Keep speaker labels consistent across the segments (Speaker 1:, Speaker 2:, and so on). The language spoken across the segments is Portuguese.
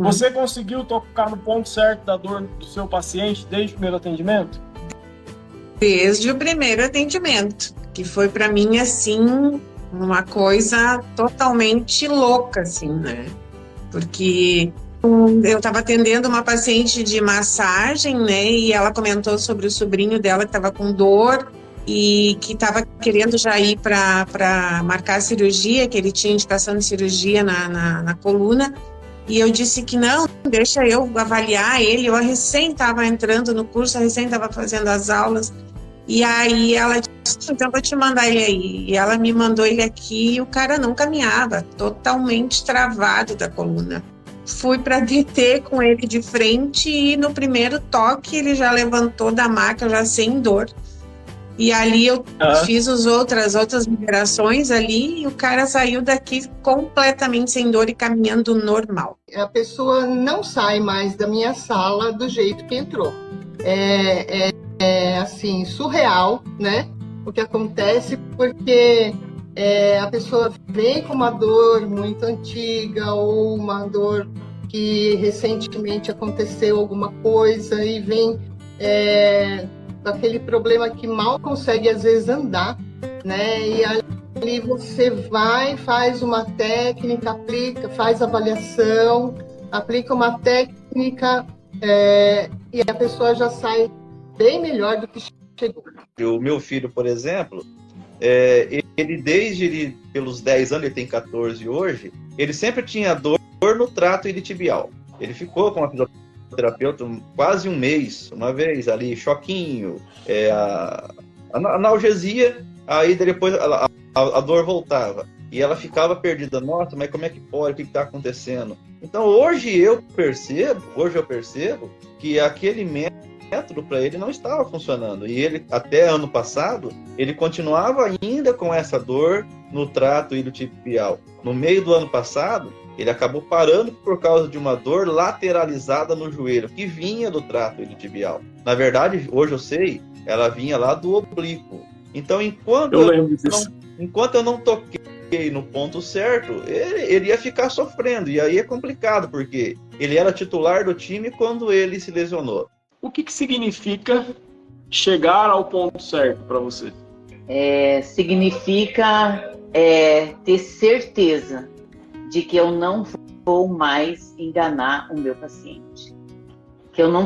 Speaker 1: Você conseguiu tocar no ponto certo da dor do seu paciente desde o primeiro atendimento?
Speaker 2: Desde o primeiro atendimento, que foi para mim, assim, uma coisa totalmente louca, assim, né? Porque eu estava atendendo uma paciente de massagem, né? E ela comentou sobre o sobrinho dela que estava com dor e que estava querendo já ir para marcar a cirurgia, que ele tinha indicação de cirurgia na coluna. E eu disse que não, deixa eu avaliar ele. Eu recém estava entrando no curso, recém estava fazendo as aulas. E aí ela disse, então vou te mandar ele aí. E ela me mandou ele aqui e o cara não caminhava, totalmente travado da coluna. Fui para DT com ele de frente e no primeiro toque ele já levantou da maca, já sem dor. E ali eu fiz as outras liberações ali e o cara saiu daqui completamente sem dor e caminhando normal.
Speaker 3: A pessoa não sai mais da minha sala do jeito que entrou. É assim, surreal, né? O que acontece, porque a pessoa vem com uma dor muito antiga ou uma dor que recentemente aconteceu alguma coisa e vem com aquele problema que mal consegue às vezes andar, né? E ali você vai, faz uma técnica, aplica, faz avaliação, aplica uma técnica e a pessoa já sai bem melhor do que chegou.
Speaker 4: O meu filho, por exemplo, ele desde pelos 10 anos, ele tem 14 hoje, ele sempre tinha dor no trato iliotibial. Ele ficou com a fisioterapeuta quase um mês, uma vez ali, choquinho, a analgesia, aí depois a dor voltava. E ela ficava perdida. Nossa, mas como é que pode? O que está acontecendo? Então hoje eu percebo que aquele método para ele não estava funcionando. E ele, até ano passado, ele continuava ainda com essa dor no trato iliotibial. No meio do ano passado, ele acabou parando por causa de uma dor lateralizada no joelho, que vinha do trato iliotibial. Na verdade, hoje eu sei, ela vinha lá do oblíquo. Então, enquanto eu não toquei no ponto certo, ele ia ficar sofrendo. E aí é complicado, porque ele era titular do time quando ele se lesionou.
Speaker 1: O que significa chegar ao ponto certo para você?
Speaker 5: Significa ter certeza de que eu não vou mais enganar o meu paciente. Que eu não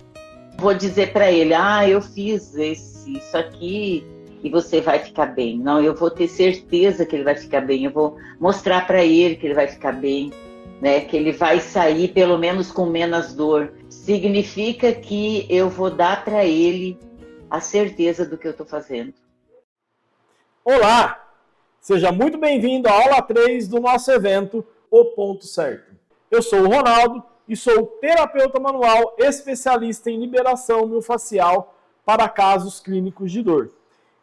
Speaker 5: vou dizer para ele, eu fiz isso aqui e você vai ficar bem. Não, eu vou ter certeza que ele vai ficar bem. Eu vou mostrar para ele que ele vai ficar bem, né? Que ele vai sair pelo menos com menos dor. Significa que eu vou dar para ele a certeza do que eu estou fazendo.
Speaker 1: Olá! Seja muito bem-vindo à aula 3 do nosso evento O Ponto Certo. Eu sou o Ronaldo e sou terapeuta manual especialista em liberação miofascial para casos clínicos de dor.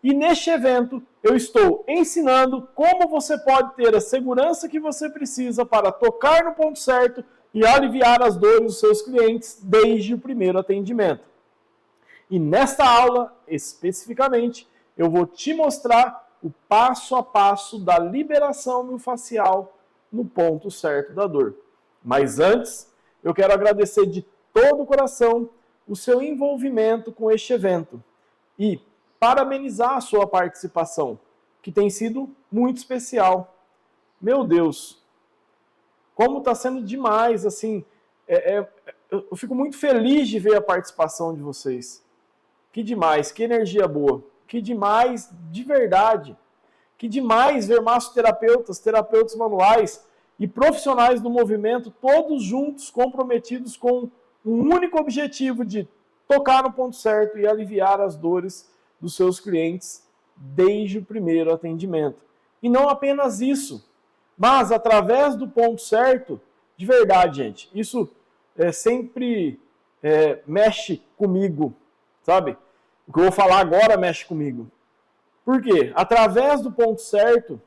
Speaker 1: E neste evento eu estou ensinando como você pode ter a segurança que você precisa para tocar no ponto certo e aliviar as dores dos seus clientes desde o primeiro atendimento. E nesta aula, especificamente, eu vou te mostrar o passo a passo da liberação miofascial no ponto certo da dor. Mas antes, eu quero agradecer de todo o coração o seu envolvimento com este evento e parabenizar a sua participação, que tem sido muito especial. Meu Deus, como está sendo demais, assim, eu fico muito feliz de ver a participação de vocês. Que demais, que energia boa, que demais, de verdade. Que demais ver massoterapeutas, terapeutas manuais e profissionais do movimento, todos juntos, comprometidos com um único objetivo de tocar no ponto certo e aliviar as dores dos seus clientes desde o primeiro atendimento. E não apenas isso, mas através do ponto certo, de verdade, gente, isso sempre mexe comigo, sabe? O que eu vou falar agora mexe comigo. Por quê? Através do ponto certo,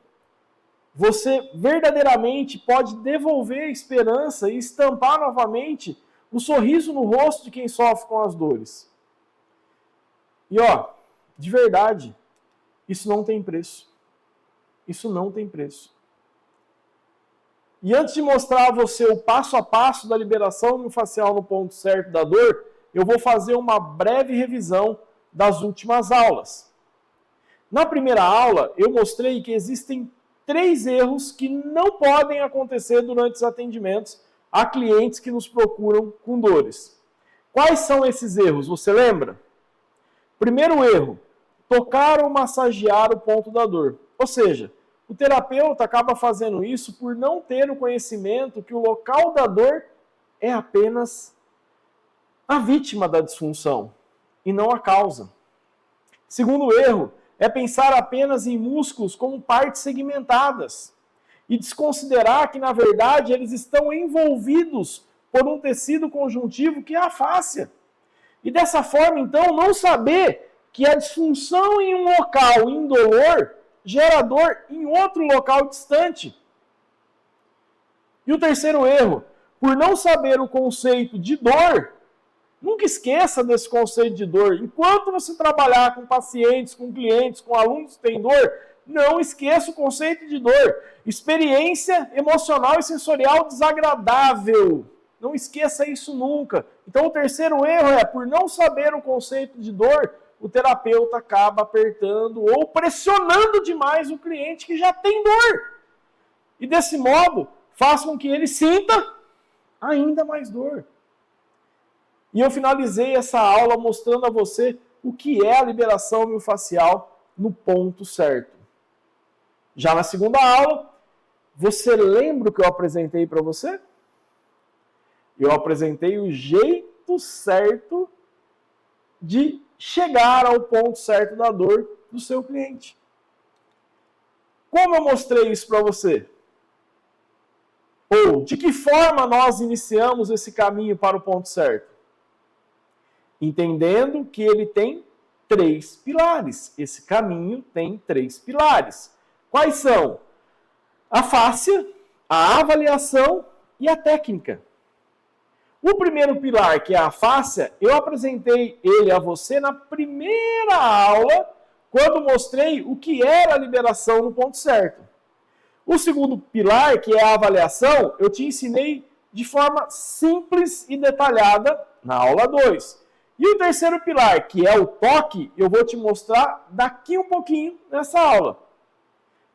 Speaker 1: você verdadeiramente pode devolver a esperança e estampar novamente o sorriso no rosto de quem sofre com as dores. E de verdade, isso não tem preço. Isso não tem preço. E antes de mostrar a você o passo a passo da liberação miofascial no ponto certo da dor, eu vou fazer uma breve revisão das últimas aulas. Na primeira aula, eu mostrei que existem 3 erros que não podem acontecer durante os atendimentos a clientes que nos procuram com dores. Quais são esses erros? Você lembra? Primeiro erro, tocar ou massagear o ponto da dor. Ou seja, o terapeuta acaba fazendo isso por não ter o conhecimento que o local da dor é apenas a vítima da disfunção e não a causa. Segundo erro, é pensar apenas em músculos como partes segmentadas e desconsiderar que, na verdade, eles estão envolvidos por um tecido conjuntivo que é a fáscia. E dessa forma, então, não saber que a disfunção em um local indolor gera dor em outro local distante. E o terceiro erro, por não saber o conceito de dor, nunca esqueça desse conceito de dor. Enquanto você trabalhar com pacientes, com clientes, com alunos que têm dor, não esqueça o conceito de dor. Experiência emocional e sensorial desagradável. Não esqueça isso nunca. Então, o terceiro erro é, por não saber o conceito de dor, o terapeuta acaba apertando ou pressionando demais o cliente que já tem dor. E desse modo, faz com que ele sinta ainda mais dor. E eu finalizei essa aula mostrando a você o que é a liberação miofascial no ponto certo. Já na segunda aula, você lembra o que eu apresentei para você? Eu apresentei o jeito certo de chegar ao ponto certo da dor do seu cliente. Como eu mostrei isso para você? Ou de que forma nós iniciamos esse caminho para o ponto certo? Entendendo que ele tem 3 pilares. Esse caminho tem 3 pilares. Quais são? A fáscia, a avaliação e a técnica. O primeiro pilar, que é a fáscia, eu apresentei ele a você na primeira aula, quando mostrei o que era a liberação no ponto certo. O segundo pilar, que é a avaliação, eu te ensinei de forma simples e detalhada na aula 2. E o terceiro pilar, que é o toque, eu vou te mostrar daqui um pouquinho nessa aula.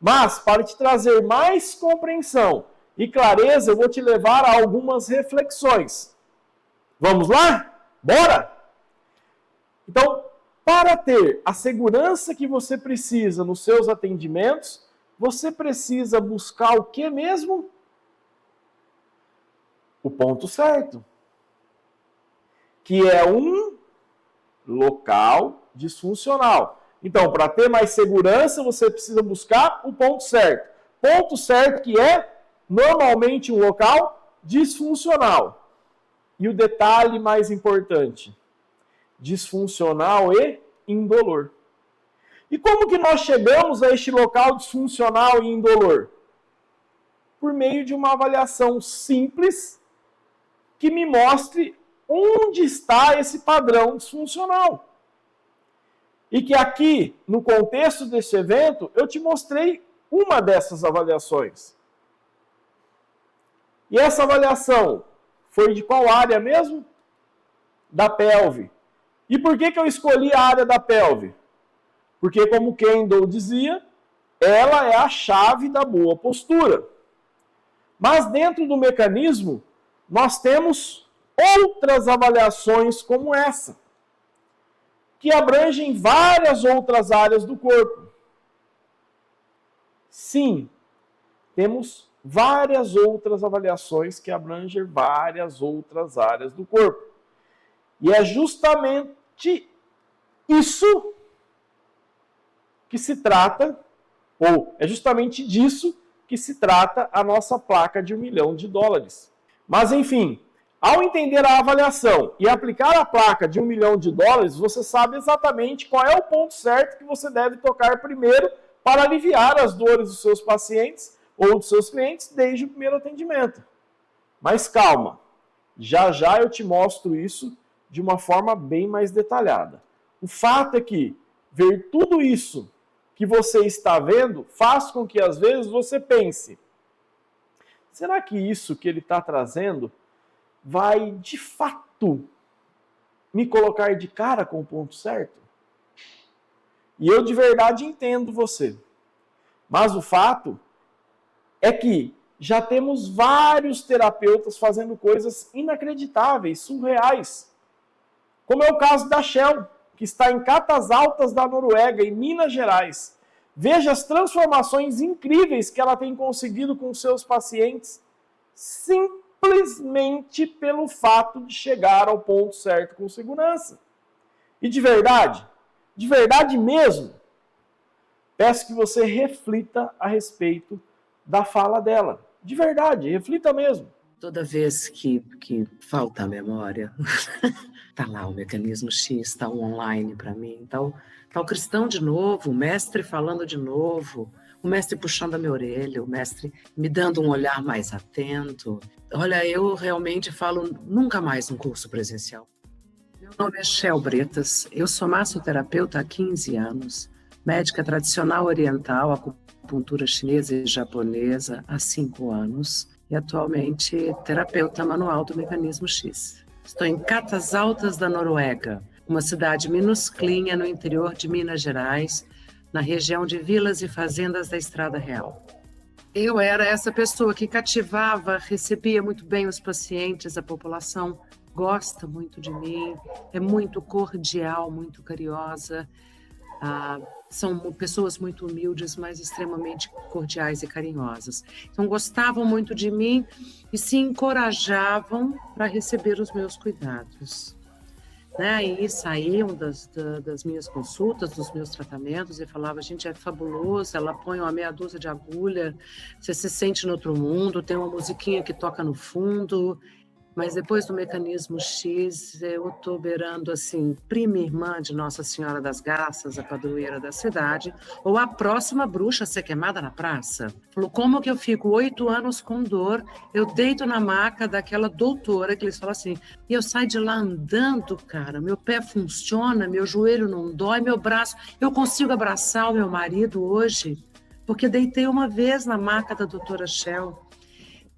Speaker 1: Mas, para te trazer mais compreensão e clareza, eu vou te levar a algumas reflexões. Vamos lá? Bora? Então, para ter a segurança que você precisa nos seus atendimentos, você precisa buscar o que mesmo? O ponto certo. Que é um local disfuncional. Então, para ter mais segurança, você precisa buscar o ponto certo. Ponto certo que é, normalmente, um local disfuncional. E o detalhe mais importante, disfuncional e indolor. E como que nós chegamos a este local disfuncional e indolor? Por meio de uma avaliação simples que me mostre onde está esse padrão disfuncional. E que aqui, no contexto desse evento, eu te mostrei uma dessas avaliações. E essa avaliação foi de qual área mesmo? Da pelve. E por que eu escolhi a área da pelve? Porque, como Kendall dizia, ela é a chave da boa postura. Mas dentro do mecanismo, nós temos outras avaliações como essa, que abrangem várias outras áreas do corpo. Sim, temos várias outras avaliações que abrangem várias outras áreas do corpo. E é justamente isso que se trata, ou é justamente disso que se trata a nossa placa de $1 milhão. Mas, enfim, ao entender a avaliação e aplicar a placa de $1 milhão, você sabe exatamente qual é o ponto certo que você deve tocar primeiro para aliviar as dores dos seus pacientes ou dos seus clientes desde o primeiro atendimento. Mas calma, já já eu te mostro isso de uma forma bem mais detalhada. O fato é que ver tudo isso que você está vendo faz com que às vezes você pense: será que isso que ele está trazendo vai, de fato, me colocar de cara com o ponto certo? E eu de verdade entendo você. Mas o fato é que já temos vários terapeutas fazendo coisas inacreditáveis, surreais. Como é o caso da Shell, que está em Catas Altas da Noruega, em Minas Gerais. Veja as transformações incríveis que ela tem conseguido com seus pacientes, simplesmente pelo fato de chegar ao ponto certo com segurança. E de verdade mesmo, peço que você reflita a respeito da fala dela. De verdade, reflita mesmo.
Speaker 6: Toda vez que falta a memória, tá lá o mecanismo X, tá o online para mim, tá o cristão de novo, o mestre falando de novo, o mestre puxando a minha orelha, o mestre me dando um olhar mais atento. Olha, eu realmente falo nunca mais um curso presencial. Meu nome é Shell Bretas, eu sou massoterapeuta há 15 anos, médica tradicional oriental, acupuntura chinesa e japonesa há 5 anos e atualmente terapeuta manual do Mecanismo X. Estou em Catas Altas da Noruega, uma cidade minusclinha no interior de Minas Gerais, na região de vilas e fazendas da Estrada Real. Eu era essa pessoa que cativava, recebia muito bem os pacientes, a população gosta muito de mim, é muito cordial, muito carinhosa. São pessoas muito humildes, mas extremamente cordiais e carinhosas. Então, gostavam muito de mim e se encorajavam para receber os meus cuidados. Né? E saíam das minhas consultas, dos meus tratamentos e falavam, gente, é fabuloso, ela põe uma meia dúzia de agulha, você se sente no outro mundo, tem uma musiquinha que toca no fundo. Mas depois do Mecanismo X, eu estou beirando, assim, prima irmã de Nossa Senhora das Graças, a padroeira da cidade, ou a próxima bruxa a ser queimada na praça. Falou, como que eu fico 8 anos com dor, eu deito na maca daquela doutora, que eles falam assim, e eu saio de lá andando, cara, meu pé funciona, meu joelho não dói, meu braço, eu consigo abraçar o meu marido hoje, porque deitei uma vez na maca da doutora Shell.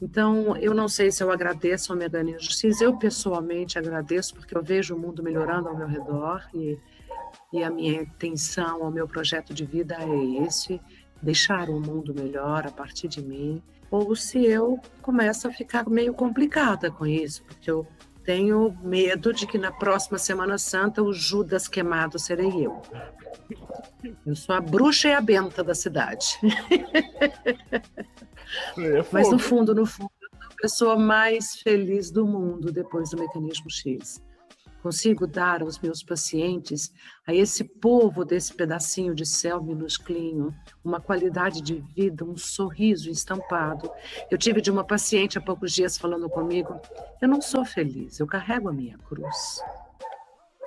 Speaker 6: Então, eu não sei se eu agradeço ao Mecanismo X, eu pessoalmente agradeço porque eu vejo o mundo melhorando ao meu redor e a minha intenção, o meu projeto de vida é esse, deixar o mundo melhor a partir de mim, ou se eu começo a ficar meio complicada com isso, porque eu tenho medo de que na próxima Semana Santa o Judas queimado serei eu. Eu sou a bruxa e a benta da cidade. Mas no fundo, eu sou a pessoa mais feliz do mundo depois do Mecanismo X. Consigo dar aos meus pacientes, a esse povo desse pedacinho de céu minusclinho, uma qualidade de vida, um sorriso estampado. Eu tive de uma paciente há poucos dias falando comigo, eu não sou feliz, eu carrego a minha cruz.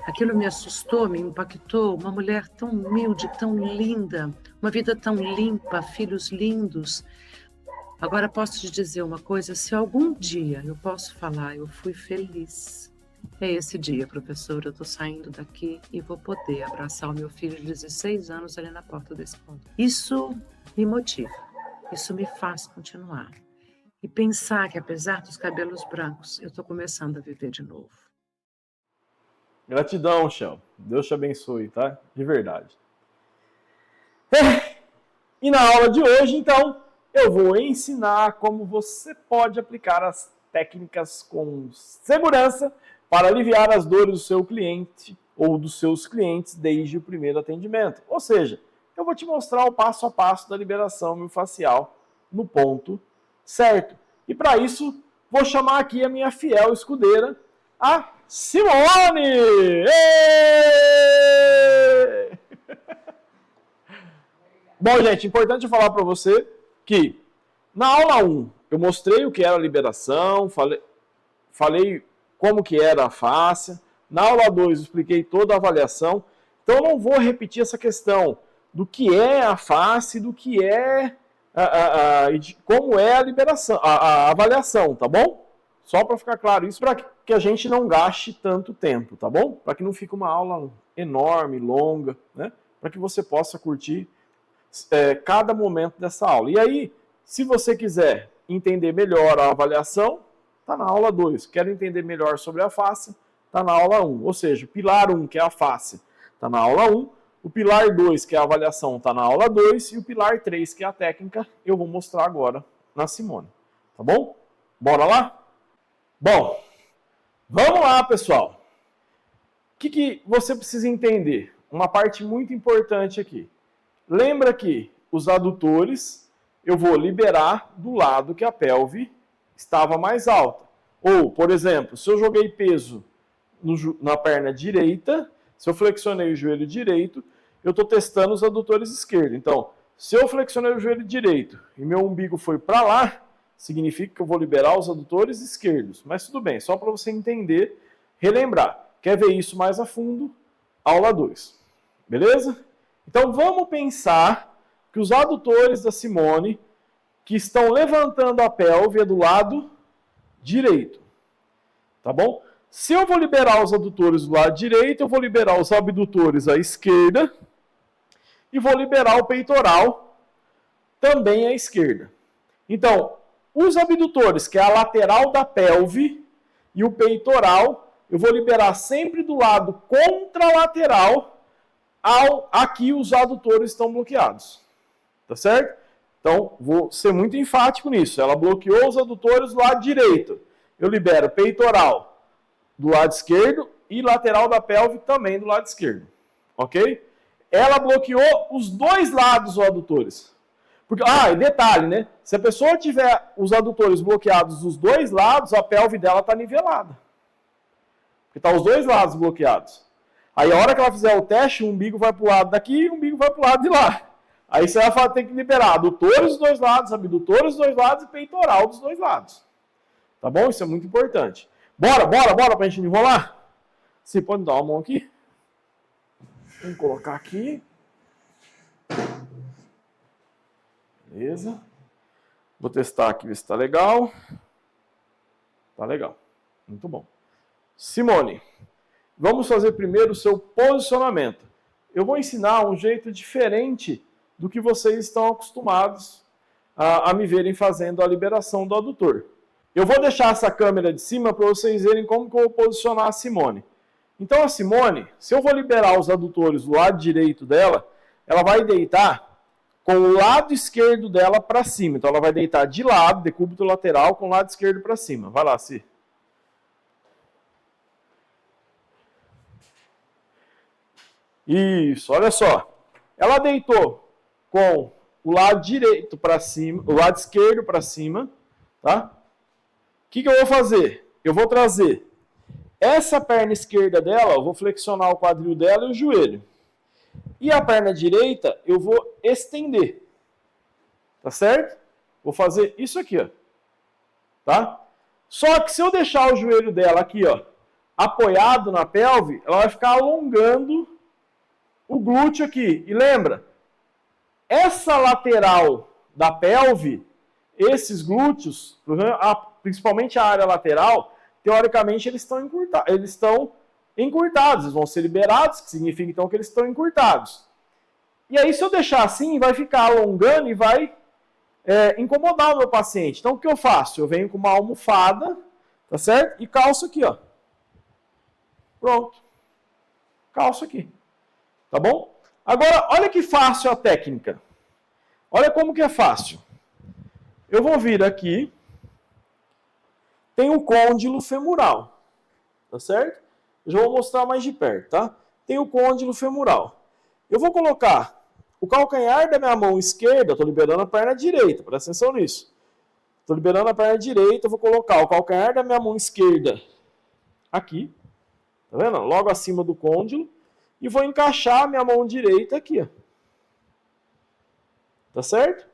Speaker 6: Aquilo me assustou, me impactou, uma mulher tão humilde, tão linda, uma vida tão limpa, filhos lindos. Agora, posso te dizer uma coisa, se algum dia eu posso falar, eu fui feliz. É esse dia, professora, eu estou saindo daqui e vou poder abraçar o meu filho de 16 anos ali na porta da escola. Isso me motiva, isso me faz continuar. E pensar que, apesar dos cabelos brancos, eu estou começando a viver de novo.
Speaker 1: Gratidão, Shell. Deus te abençoe, tá? De verdade. E na aula de hoje, então, eu vou ensinar como você pode aplicar as técnicas com segurança para aliviar as dores do seu cliente ou dos seus clientes desde o primeiro atendimento. Ou seja, eu vou te mostrar o passo a passo da liberação miofascial no ponto certo. E para isso, vou chamar aqui a minha fiel escudeira, a Simone! Êêêê! Bom, gente, importante falar para você que na aula 1 eu mostrei o que era a liberação, falei como que era a fáscia. Na aula 2 eu expliquei toda a avaliação. Então eu não vou repetir essa questão do que é a face, do que é de como é a liberação, a avaliação, tá bom? Só para ficar claro isso, para que a gente não gaste tanto tempo, tá bom? Para que não fique uma aula enorme, longa, né? Para que você possa curtir cada momento dessa aula. E aí, se você quiser entender melhor a avaliação, está na aula 2. Quero entender melhor sobre a face, está na aula 1. Ou seja, o pilar 1, que é a face, está na aula 1. O pilar 2, que é a avaliação, está na aula 2. E o pilar 3, que é a técnica, eu vou mostrar agora na Simone. Tá bom? Bora lá? Bom, vamos lá, pessoal. O que você precisa entender? Uma parte muito importante aqui. Lembra que os adutores eu vou liberar do lado que a pelve estava mais alta. Ou, por exemplo, se eu joguei peso na perna direita, se eu flexionei o joelho direito, eu estou testando os adutores esquerdos. Então, se eu flexionei o joelho direito e meu umbigo foi para lá, significa que eu vou liberar os adutores esquerdos. Mas tudo bem, só para você entender, relembrar. Quer ver isso mais a fundo? Aula 2. Beleza? Então, vamos pensar que os adutores da Simone que estão levantando a pelve é do lado direito. Tá bom? Se eu vou liberar os adutores do lado direito, eu vou liberar os abdutores à esquerda e vou liberar o peitoral também à esquerda. Então, os abdutores, que é a lateral da pelve, e o peitoral, eu vou liberar sempre do lado contralateral. Aqui os adutores estão bloqueados. Tá certo? Então, vou ser muito enfático nisso. Ela bloqueou os adutores do lado direito. Eu libero peitoral do lado esquerdo e lateral da pelve também do lado esquerdo. Ok? Ela bloqueou os dois lados dos adutores. Porque, e detalhe, né? Se a pessoa tiver os adutores bloqueados dos dois lados, a pelve dela está nivelada. Porque está os dois lados bloqueados. Aí a hora que ela fizer o teste, o umbigo vai para o lado daqui e o umbigo vai para o lado de lá. Aí você vai ter que liberar adutores dos dois lados, abdutores dos dois lados e peitoral dos dois lados. Tá bom? Isso é muito importante. Bora pra gente enrolar? Você pode dar uma mão aqui? Vamos colocar aqui. Beleza. Vou testar aqui, ver se tá legal. Tá legal. Muito bom. Simone, vamos fazer primeiro o seu posicionamento. Eu vou ensinar um jeito diferente do que vocês estão acostumados a me verem fazendo a liberação do adutor. Eu vou deixar essa câmera de cima para vocês verem como que eu vou posicionar a Simone. Então a Simone, se eu vou liberar os adutores do lado direito dela, ela vai deitar com o lado esquerdo dela para cima. Então ela vai deitar de lado, decúbito lateral, com o lado esquerdo para cima. Vai lá, Si. Isso, olha só. Ela deitou com o lado direito para cima, o lado esquerdo para cima, tá? O que eu vou fazer? Eu vou trazer essa perna esquerda dela, eu vou flexionar o quadril dela e o joelho. E a perna direita, eu vou estender. Tá certo? Vou fazer isso aqui, ó. Tá? Só que se eu deixar o joelho dela aqui, ó, apoiado na pelve, ela vai ficar alongando o glúteo aqui. E lembra, essa lateral da pelve, esses glúteos, principalmente a área lateral, teoricamente eles estão encurtados, eles vão ser liberados, que significa então que eles estão encurtados. E aí se eu deixar assim, vai ficar alongando e vai incomodar o meu paciente. Então o que eu faço? Eu venho com uma almofada, tá certo? E calço aqui, ó. Pronto. Calço aqui. Tá bom? Agora, olha que fácil a técnica. Olha como que é fácil. Eu vou vir aqui. Tem o côndilo femoral. Tá certo? Eu já vou mostrar mais de perto, tá? Tem o côndilo femoral. Eu vou colocar o calcanhar da minha mão esquerda, estou liberando a perna direita, presta atenção nisso. Estou liberando a perna direita, eu vou colocar o calcanhar da minha mão esquerda aqui. Tá vendo? Logo acima do côndilo. E vou encaixar a minha mão direita aqui, ó. Tá certo?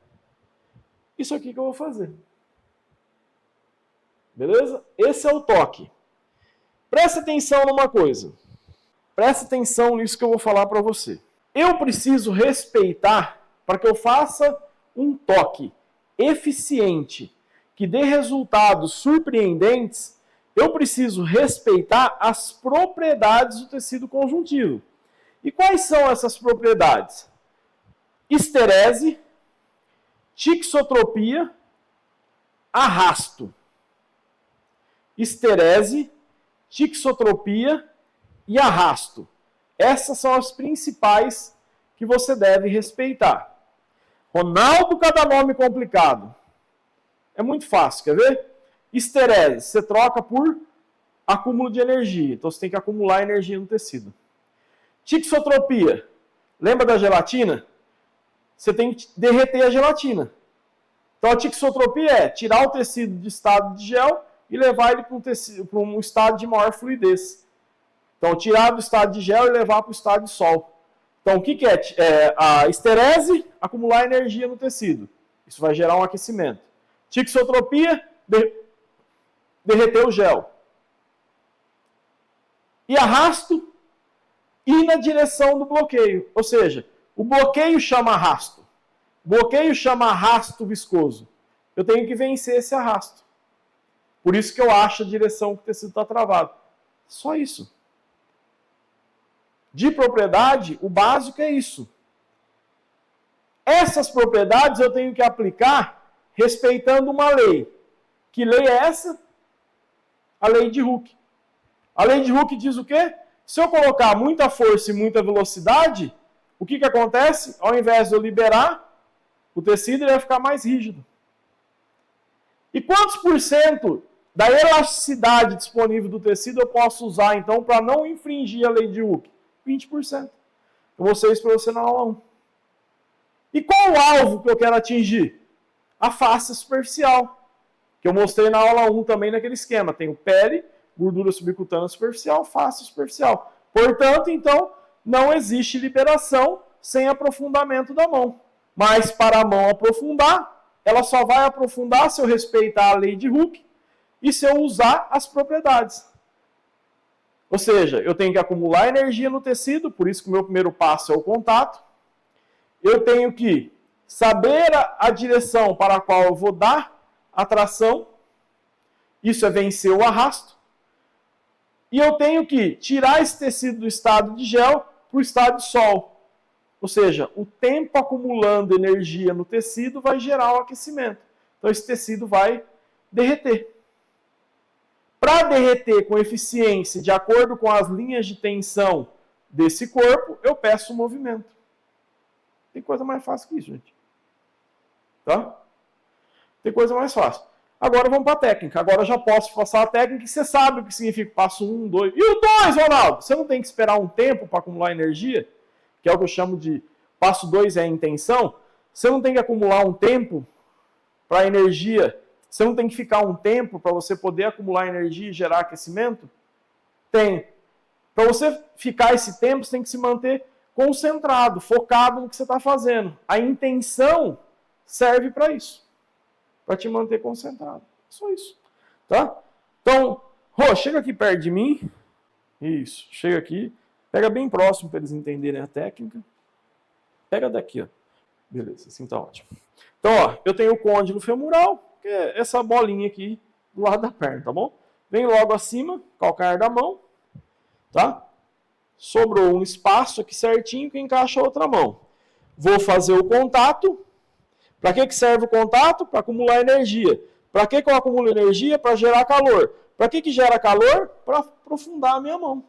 Speaker 1: Isso aqui que eu vou fazer. Beleza? Esse é o toque. Presta atenção numa coisa. Presta atenção nisso que eu vou falar para você. Eu preciso respeitar, para que eu faça um toque eficiente, que dê resultados surpreendentes, eu preciso respeitar as propriedades do tecido conjuntivo. E quais são essas propriedades? Esterese, tixotropia, arrasto, esterese, tixotropia e arrasto. Essas são as principais que você deve respeitar. Ronaldo, cada nome complicado. É muito fácil, quer ver? Esterese, você troca por acúmulo de energia. Então você tem que acumular energia no tecido. Tixotropia, lembra da gelatina? Você tem que derreter a gelatina. Então a tixotropia é tirar o tecido de estado de gel e levar ele para um estado de maior fluidez. Então tirar do estado de gel e levar para o estado de sol. Então o que é? A esterese, acumular energia no tecido. Isso vai gerar um aquecimento. Tixotropia, derreter o gel. E arrasto, ir na direção do bloqueio. Ou seja, o bloqueio chama arrasto. Bloqueio chama arrasto viscoso. Eu tenho que vencer esse arrasto. Por isso que eu acho a direção que o tecido está travado. Só isso. De propriedade, o básico é isso. Essas propriedades eu tenho que aplicar respeitando uma lei. Que lei é essa? A lei de Hooke. A lei de Hooke diz o quê? Se eu colocar muita força e muita velocidade, o que acontece? Ao invés de eu liberar o tecido, ele vai ficar mais rígido. E quantos por cento da elasticidade disponível do tecido eu posso usar, então, para não infringir a lei de Hooke? 20%. Eu vou ser isso para você na aula 1. E qual o alvo que eu quero atingir? A face superficial. Que eu mostrei na aula 1 também naquele esquema. Tem o pele, gordura subcutânea superficial, face superficial. Portanto, então, não existe liberação sem aprofundamento da mão. Mas para a mão aprofundar, ela só vai aprofundar se eu respeitar a lei de Hooke e se eu usar as propriedades. Ou seja, eu tenho que acumular energia no tecido, por isso que o meu primeiro passo é o contato. Eu tenho que saber a direção para a qual eu vou dar a tração. Isso é vencer o arrasto. E eu tenho que tirar esse tecido do estado de gel para o estado de sol. Ou seja, o tempo acumulando energia no tecido vai gerar o aquecimento. Então esse tecido vai derreter. Para derreter com eficiência, de acordo com as linhas de tensão desse corpo, eu peço movimento. Tem coisa mais fácil que isso, gente. Tá? Tem coisa mais fácil. Agora vamos para a técnica. Agora eu já posso passar a técnica e você sabe o que significa passo 1, 2. E o 2, Ronaldo? Você não tem que esperar um tempo para acumular energia, que é o que eu chamo de passo 2 é a intenção. Você não tem que acumular um tempo para energia. Você não tem que ficar um tempo para você poder acumular energia e gerar aquecimento? Tem. Para você ficar esse tempo, você tem que se manter concentrado, focado no que você está fazendo. A intenção serve para isso. Para te manter concentrado. Só isso. Tá? Então, Rô, chega aqui perto de mim. Isso. Chega aqui. Pega bem próximo para eles entenderem a técnica. Pega daqui, ó. Beleza, assim tá ótimo. Então, ó, eu tenho o côndilo femoral, que é essa bolinha aqui do lado da perna, tá bom? Vem logo acima, calcanhar da mão, tá? Sobrou um espaço aqui certinho que encaixa a outra mão. Vou fazer o contato. Para que serve o contato? Para acumular energia. Para que eu acumulo energia? Para gerar calor. Para que gera calor? Para aprofundar a minha mão.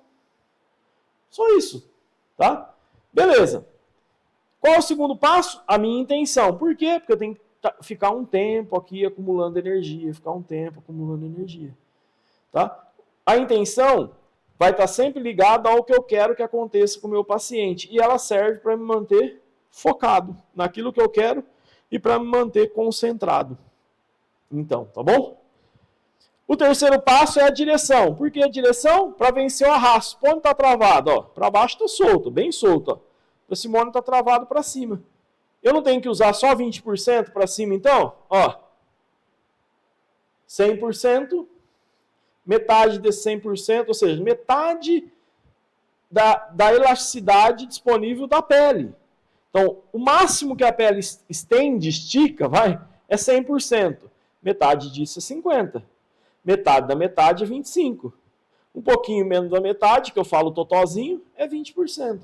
Speaker 1: Só isso, tá? Beleza. Qual é o segundo passo? A minha intenção. Por quê? Porque eu tenho que ficar um tempo aqui acumulando energia, tá? A intenção vai estar sempre ligada ao que eu quero que aconteça com o meu paciente. E ela serve para me manter focado naquilo que eu quero e para me manter concentrado. Então, tá bom? O terceiro passo é a direção. Por que a direção? Para vencer o arrasto. Onde está travado? Ó, para baixo está solto, bem solto. Ó. O Simone está travado para cima. Eu não tenho que usar só 20% para cima, então? Ó, 100%, metade desse 100%, ou seja, metade da elasticidade disponível da pele. Então, o máximo que a pele estende, estica, é 100%. Metade disso é 50%. Metade da metade é 25%. Um pouquinho menos da metade, que eu falo totozinho, é 20%.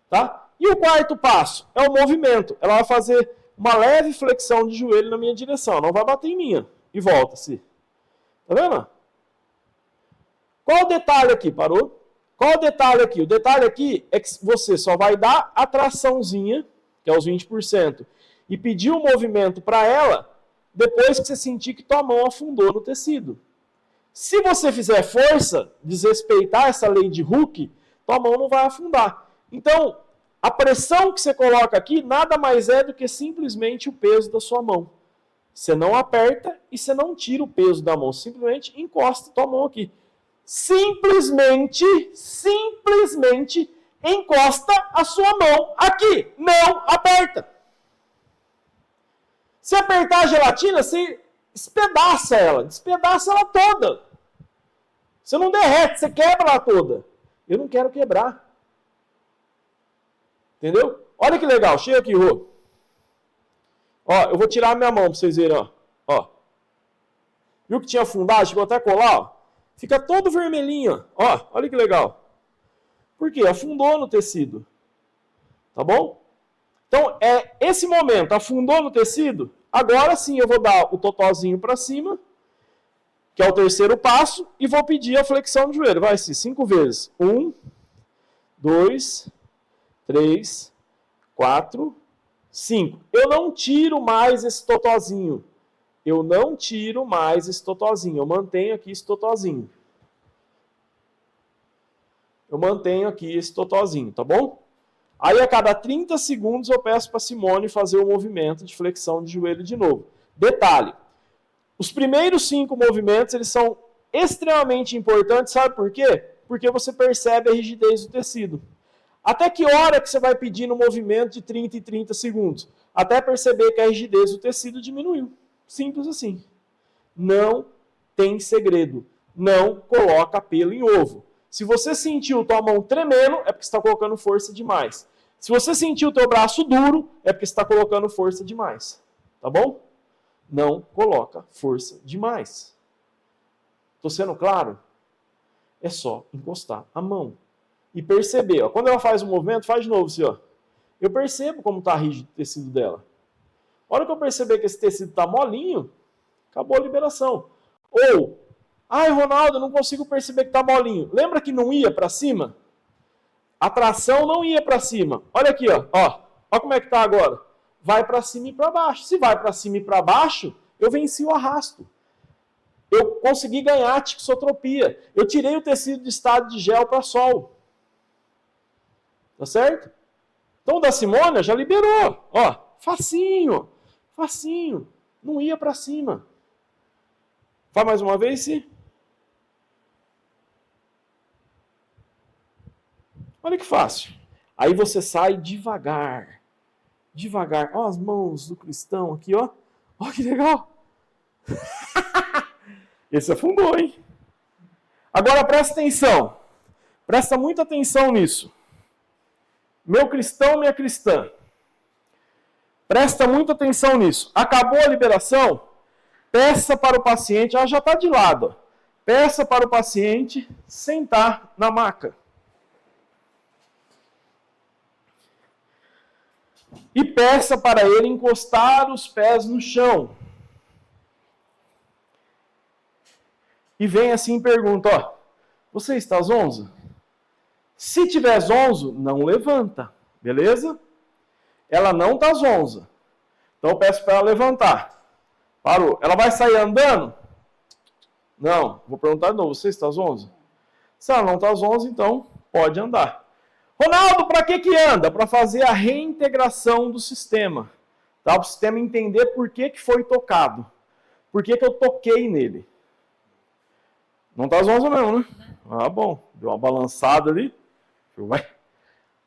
Speaker 1: Tá? E o quarto passo é o movimento. Ela vai fazer uma leve flexão de joelho na minha direção. Não vai bater em mim. e volta-se. Tá vendo? Qual o detalhe aqui? Parou? Qual o detalhe aqui? O detalhe aqui é que você só vai dar a traçãozinha, que é os 20%, e pedir o movimento para ela depois que você sentir que tua mão afundou no tecido. Se você fizer força, desrespeitar essa lei de Hooke, tua mão não vai afundar. Então, a pressão que você coloca aqui nada mais é do que simplesmente o peso da sua mão. Você não aperta e você não tira o peso da mão, simplesmente encosta tua mão aqui. Simplesmente encosta a sua mão aqui, não aperta. Se apertar a gelatina, você despedaça ela toda. Você não derrete, você quebra ela toda. Eu não quero quebrar. Entendeu? Olha que legal, chega aqui, Rô. Ó, eu vou tirar a minha mão pra vocês verem, ó. Ó. Viu que tinha afundado, chegou até a colar, ó. Fica todo vermelhinho, ó. Olha que legal. Por quê? Afundou no tecido. Tá bom? Então, esse momento, afundou no tecido, agora sim eu vou dar o totozinho para cima, que é o terceiro passo, e vou pedir a flexão do joelho. Vai ser 5 vezes. 1, 2, 3, 4, 5. Eu não tiro mais esse totozinho. Eu mantenho aqui esse totozinho. Tá bom? Aí a cada 30 segundos eu peço para Simone fazer o movimento de flexão de joelho de novo. Detalhe, os primeiros 5 movimentos eles são extremamente importantes, sabe por quê? Porque você percebe a rigidez do tecido. Até que hora que você vai pedir no movimento de 30 e 30 segundos? Até perceber que a rigidez do tecido diminuiu. Simples assim. Não tem segredo. Não coloca pelo em ovo. Se você sentiu tua mão tremendo, é porque você está colocando força demais. Se você sentiu teu braço duro, é porque você está colocando força demais. Tá bom? Não coloca força demais. Tô sendo claro? É só encostar a mão. E perceber. Ó, quando ela faz um movimento, faz de novo assim, ó. Eu percebo como está rígido o tecido dela. A hora que eu perceber que esse tecido está molinho, acabou a liberação. Ou, ai, Ronaldo, eu não consigo perceber que está molinho. Lembra que não ia para cima? A tração não ia para cima. Olha aqui, ó. Olha como é que está agora. Vai para cima e para baixo. Se vai para cima e para baixo, eu venci o arrasto. Eu consegui ganhar a tixotropia. Eu tirei o tecido de estado de gel para sol. Tá certo? Então, o da Simone já liberou. Ó, facinho. Facinho. Não ia para cima. Vai mais uma vez, sim. Olha que fácil. Aí você sai devagar. Devagar. Ó as mãos do cristão aqui, ó. Ó que legal. Esse afundou, hein? Agora presta atenção. Presta muita atenção nisso. Meu cristão, minha cristã. Presta muita atenção nisso. Acabou a liberação? Peça para o paciente, ela já está de lado. Peça para o paciente sentar na maca. E peça para ele encostar os pés no chão. E vem assim e pergunta, ó, você está zonzo? Se tiver zonzo, não levanta, beleza? Ela não está zonza. Então eu peço para ela levantar. Parou. Ela vai sair andando? Não. Vou perguntar de novo, você está zonza? Se ela não está zonza, então pode andar. Ronaldo, para que anda? Para fazer a reintegração do sistema. Tá? Para o sistema entender por que foi tocado. Por que eu toquei nele. Não está zonza mesmo, né? Ah, bom. Deu uma balançada ali.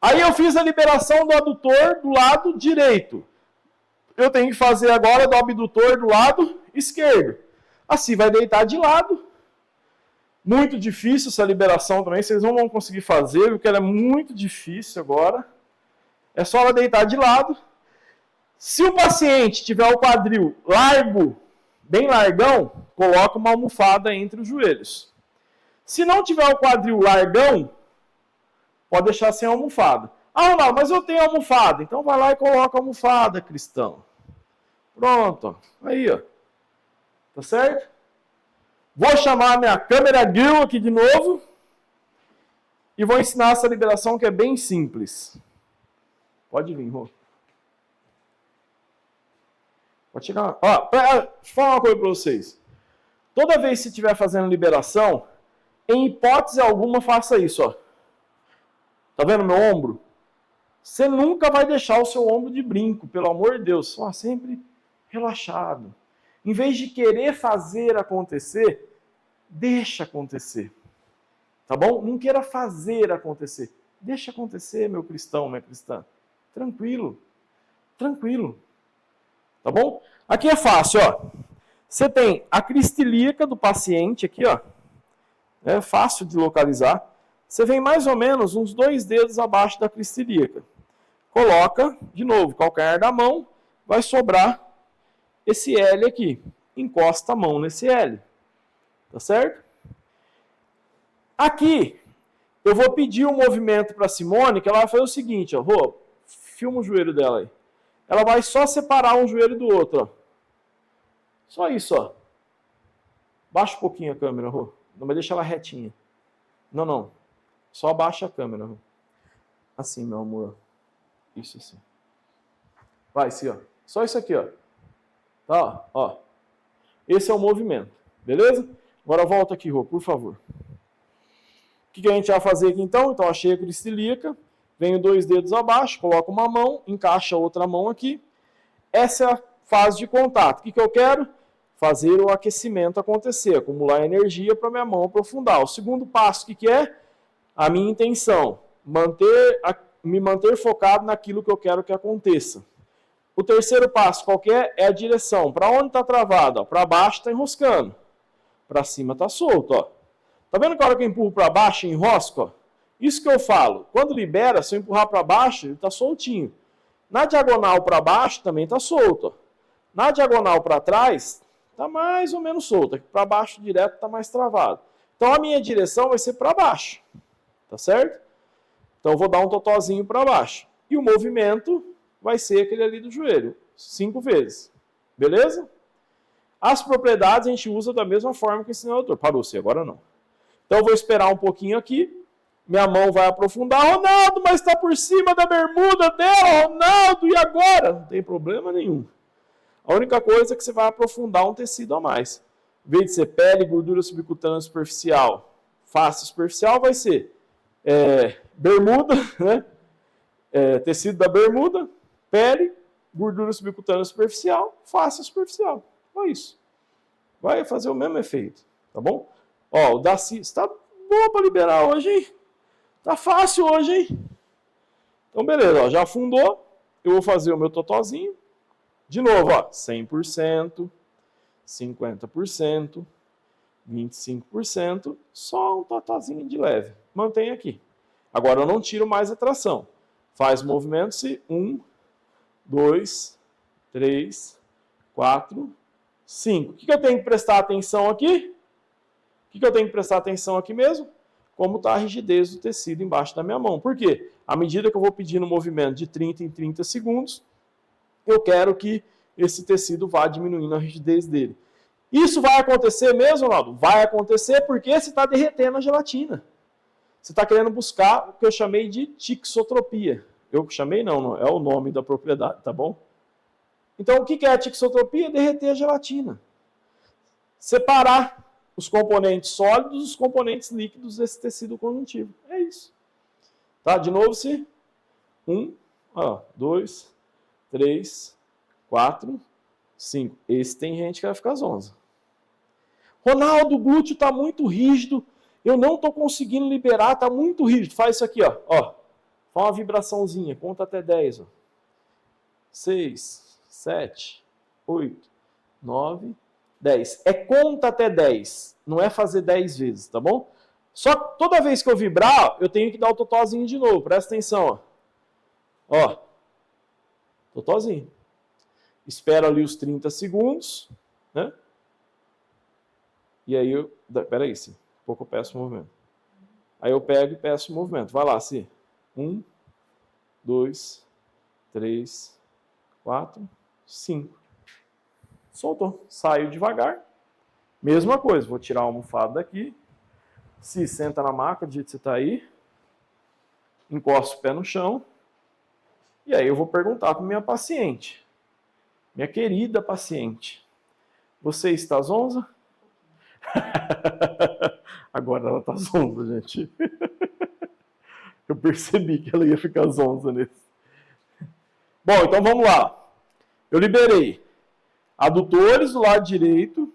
Speaker 1: Aí eu fiz a liberação do adutor do lado direito. Eu tenho que fazer agora do abdutor do lado esquerdo. Assim vai deitar de lado. Muito difícil essa liberação também. Vocês não vão conseguir fazer, porque ela é muito difícil agora. É só ela deitar de lado. Se o paciente tiver o quadril largo, bem largão, coloca uma almofada entre os joelhos. Se não tiver o quadril largão, pode deixar sem almofada. Ah, não, mas eu tenho almofada. Então vai lá e coloca a almofada, cristão. Pronto. Aí, ó. Tá certo? Vou chamar a minha câmera grill aqui de novo. E vou ensinar essa liberação que é bem simples. Pode vir, Rô. Pode chegar. Ó, deixa eu falar uma coisa para vocês. Toda vez que você estiver fazendo liberação, em hipótese alguma, faça isso. Ó. Tá vendo meu ombro? Você nunca vai deixar o seu ombro de brinco, pelo amor de Deus. Ó, sempre relaxado. Em vez de querer fazer acontecer, deixa acontecer. Tá bom? Não queira fazer acontecer. Deixa acontecer, meu cristão, minha cristã. Tranquilo. Tranquilo. Tá bom? Aqui é fácil, ó. Você tem a crista ilíaca do paciente aqui, ó. É fácil de localizar. Você vem mais ou menos uns 2 dedos abaixo da crista ilíaca. Coloca, de novo, calcanhar da mão, vai sobrar esse L aqui. Encosta a mão nesse L. Tá certo? Aqui, eu vou pedir um movimento para a Simone, que ela vai fazer o seguinte, ó. Rô, filma o joelho dela aí. Ela vai só separar um joelho do outro, ó. Só isso, ó. Baixa um pouquinho a câmera, Rô. Não, mas deixa ela retinha. Não, não. Só abaixa a câmera, Rô. Assim, meu amor. Isso assim. Vai, assim, ó. Só isso aqui, ó. Tá, ó. Esse é o movimento. Beleza? Agora volta aqui, Rô, por favor. O que a gente vai fazer aqui então? Então, achei a crista ilíaca, venho 2 dedos abaixo, coloco uma mão, encaixa a outra mão aqui. Essa é a fase de contato. O que eu quero? Fazer o aquecimento acontecer, acumular energia para minha mão aprofundar. O segundo passo, o que é? A minha intenção, me manter focado naquilo que eu quero que aconteça. O terceiro passo, qual que é? É a direção. Para onde está travado? Para baixo está enroscando, para cima está solto, ó. Tá vendo que a hora que eu empurro para baixo e enrosco? Ó? Isso que eu falo. Quando libera, se eu empurrar para baixo, ele está soltinho. Na diagonal para baixo também está solto. Ó. Na diagonal para trás, está mais ou menos solto. Para baixo direto está mais travado. Então a minha direção vai ser para baixo. Tá certo? Então eu vou dar um totozinho para baixo. E o movimento vai ser aquele ali do joelho. 5 vezes. Beleza? As propriedades a gente usa da mesma forma que ensinou o doutor. Parou-se, agora não. Então eu vou esperar um pouquinho aqui. Minha mão vai aprofundar. Ronaldo, mas está por cima da bermuda dela, Ronaldo, e agora? Não tem problema nenhum. A única coisa é que você vai aprofundar um tecido a mais. Em vez de ser pele, gordura subcutânea superficial, face superficial, vai ser bermuda, né? Tecido da bermuda, pele, gordura subcutânea superficial, face superficial. Só isso. Vai fazer o mesmo efeito, tá bom? Ó, o Daci, está bom para liberar hoje, hein? Tá fácil hoje, hein? Então, beleza, ó, já afundou. Eu vou fazer o meu totozinho. De novo, ó, 100%, 50%, 25%, só um totozinho de leve. Mantém aqui. Agora eu não tiro mais a tração. Faz o movimento se 1, 2, 3, 4, 5. O que eu tenho que prestar atenção aqui? O que eu tenho que prestar atenção aqui mesmo? Como está a rigidez do tecido embaixo da minha mão. Por quê? À medida que eu vou pedindo movimento de 30 em 30 segundos, eu quero que esse tecido vá diminuindo a rigidez dele. Isso vai acontecer mesmo, Ronaldo? Vai acontecer porque você está derretendo a gelatina. Você está querendo buscar o que eu chamei de tixotropia. Eu chamei não, é o nome da propriedade, tá bom? Então, o que é a tixotropia? Derreter a gelatina. Separar os componentes sólidos dos componentes líquidos desse tecido conjuntivo. É isso. Tá? De novo, se 1, 2, 3, 4, 5. Esse tem gente que vai ficar zonza. Ronaldo, o glúteo está muito rígido. Eu não estou conseguindo liberar, está muito rígido. Faz isso aqui, ó. Faz uma vibraçãozinha. Conta até 10. 6, 7, 8, 9, 10. É conta até 10. Não é fazer 10 vezes, tá bom? Só que toda vez que eu vibrar, eu tenho que dar o totozinho de novo. Presta atenção, ó. Totozinho. Espero ali os 30 segundos, né? E aí eu... Peraí, sim. Um pouco eu peço o movimento. Aí eu pego e peço o movimento. Vai lá, sim. 1, 2, 3, 4, 5. Soltou. Saio devagar. Mesma coisa, vou tirar a almofada daqui. Se senta na maca do jeito que você está aí. Encosta o pé no chão. E aí eu vou perguntar para minha paciente. Minha querida paciente. Você está zonza? Agora ela está zonza, gente. Eu percebi que ela ia ficar zonza nesse. Bom, então vamos lá. Eu liberei adutores do lado direito.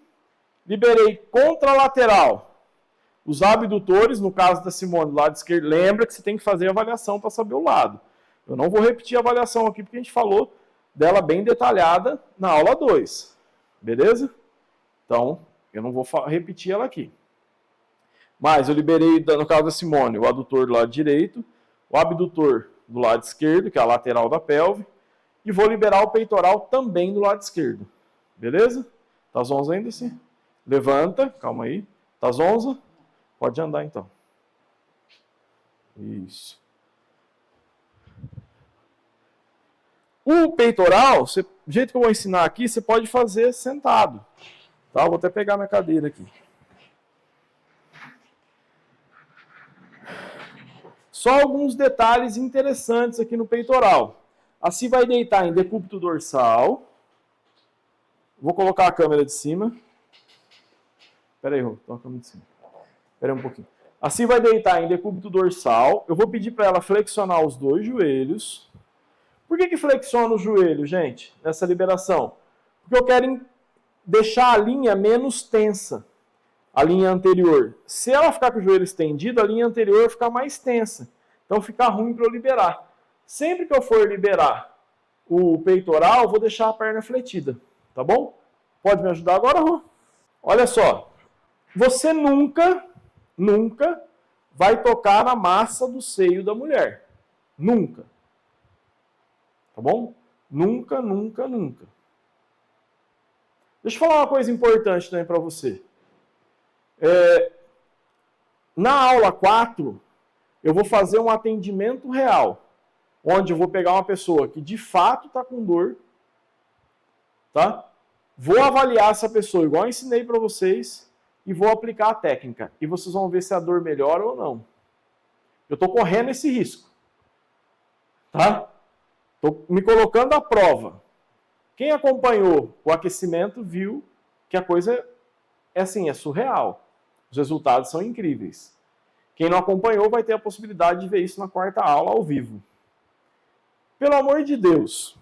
Speaker 1: Liberei contralateral. Os abdutores, no caso da Simone, do lado esquerdo. Lembra que você tem que fazer a avaliação para saber o lado. Eu não vou repetir a avaliação aqui, porque a gente falou dela bem detalhada na aula 2. Beleza? Então, eu não vou repetir ela aqui. Mas eu liberei, no caso da Simone, o adutor do lado direito, o abdutor do lado esquerdo, que é a lateral da pelve, e vou liberar o peitoral também do lado esquerdo. Beleza? Tá zonza ainda assim? Levanta, calma aí. Tá zonza? Pode andar então. Isso. O peitoral, do jeito que eu vou ensinar aqui, você pode fazer sentado. Tá? Vou até pegar minha cadeira aqui. Só alguns detalhes interessantes aqui no peitoral. Assim vai deitar em decúbito dorsal. Vou colocar a câmera de cima. Espera aí, Rô, tô a câmera de cima. Espera aí um pouquinho. Assim vai deitar em decúbito dorsal. Eu vou pedir para ela flexionar os dois joelhos. Por que flexiona o joelho, gente, nessa liberação? Porque eu quero deixar a linha menos tensa, a linha anterior. Se ela ficar com o joelho estendido, a linha anterior vai ficar mais tensa. Então fica ruim para eu liberar. Sempre que eu for liberar o peitoral, eu vou deixar a perna fletida, tá bom? Pode me ajudar agora, Rô? Olha só, você nunca vai tocar na massa do seio da mulher. Nunca. Tá bom? Nunca. Deixa eu falar uma coisa importante também para você. Na aula 4, eu vou fazer um atendimento real, onde eu vou pegar uma pessoa que de fato está com dor, tá? Vou avaliar essa pessoa, igual eu ensinei para vocês, e vou aplicar a técnica. E vocês vão ver se a dor melhora ou não. Eu estou correndo esse risco. Tá? Estou me colocando à prova. Quem acompanhou o aquecimento viu que a coisa é surreal. Os resultados são incríveis. Quem não acompanhou vai ter a possibilidade de ver isso na 4ª aula ao vivo. Pelo amor de Deus.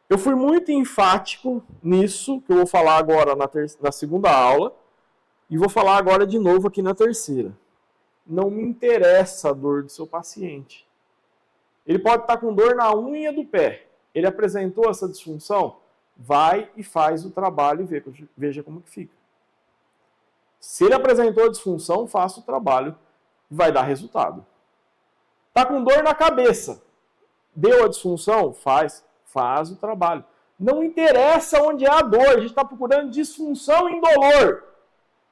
Speaker 1: Eu fui muito enfático nisso, que eu vou falar agora na 2ª aula, e vou falar agora de novo aqui na 3ª. Não me interessa a dor do seu paciente. Ele pode estar com dor na unha do pé. Ele apresentou essa disfunção? Vai e faz o trabalho e veja como que fica. Se ele apresentou a disfunção, faça o trabalho e vai dar resultado. Está com dor na cabeça? Deu a disfunção? Faz o trabalho. Não interessa onde é a dor, a gente está procurando disfunção em dolor.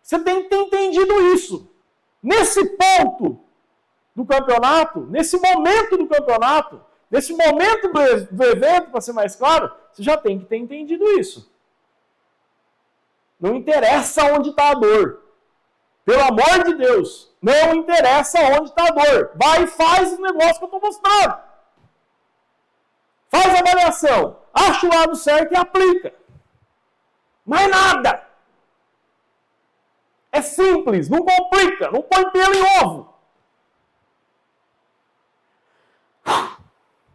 Speaker 1: Você tem que ter entendido isso. Nesse ponto do campeonato, nesse momento do campeonato, nesse momento do evento, para ser mais claro, você já tem que ter entendido isso. Não interessa onde está a dor. Pelo amor de Deus, não interessa onde está a dor. Vai e faz o negócio que eu estou mostrando. Faz a avaliação, acha o lado certo e aplica. Mais nada. É simples, não complica, não põe pelo em ovo.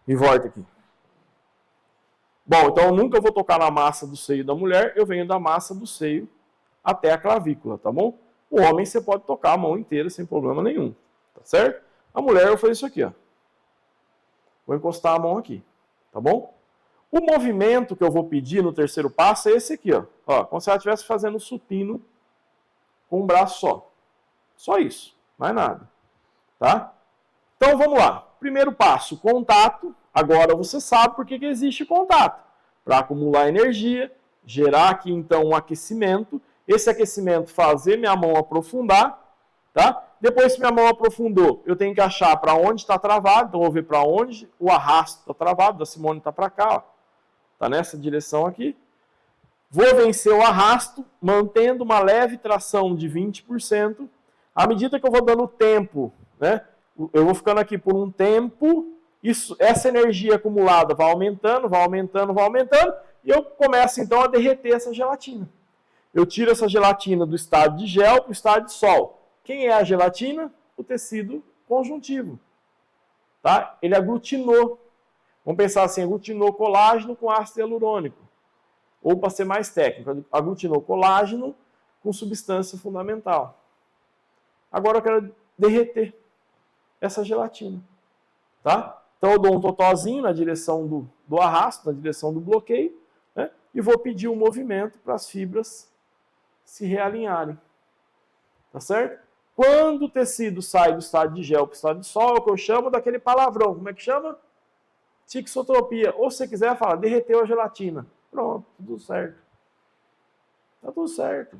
Speaker 1: E volta aqui. Bom, então eu nunca vou tocar na massa do seio da mulher, eu venho da massa do seio até a clavícula, tá bom? O homem você pode tocar a mão inteira sem problema nenhum, tá certo? A mulher eu vou fazer isso aqui, ó. Vou encostar a mão aqui, tá bom? O movimento que eu vou pedir no 3º passo é esse aqui, ó. Ó, como se ela estivesse fazendo supino com um braço só. Só isso, mais nada, tá? Então vamos lá. Primeiro passo, contato. Agora você sabe por que existe contato. Para acumular energia, gerar aqui então um aquecimento. Esse aquecimento fazer minha mão aprofundar. Tá? Depois que minha mão aprofundou, eu tenho que achar para onde está travado. Então eu vou ver para onde o arrasto está travado. Da Simone está para cá. Está nessa direção aqui. Vou vencer o arrasto, mantendo uma leve tração de 20%. À medida que eu vou dando tempo, né? Eu vou ficando aqui por um tempo, essa energia acumulada vai aumentando, vai aumentando, vai aumentando, e eu começo então a derreter essa gelatina. Eu tiro essa gelatina do estado de gel para o estado de sol. Quem é a gelatina? O tecido conjuntivo. Tá? Ele aglutinou. Vamos pensar assim, aglutinou colágeno com ácido hialurônico. Ou, para ser mais técnico, aglutinou colágeno com substância fundamental. Agora eu quero derreter essa gelatina. Tá? Então eu dou um totozinho na direção do arrasto, na direção do bloqueio, né? E vou pedir um movimento para as fibras se realinharem. Tá certo? Quando o tecido sai do estado de gel para o estado de sol, é o que eu chamo daquele palavrão. Como é que chama? Tixotropia. Ou se você quiser, fala, derreteu a gelatina. Pronto, tudo certo. Tá tudo certo. O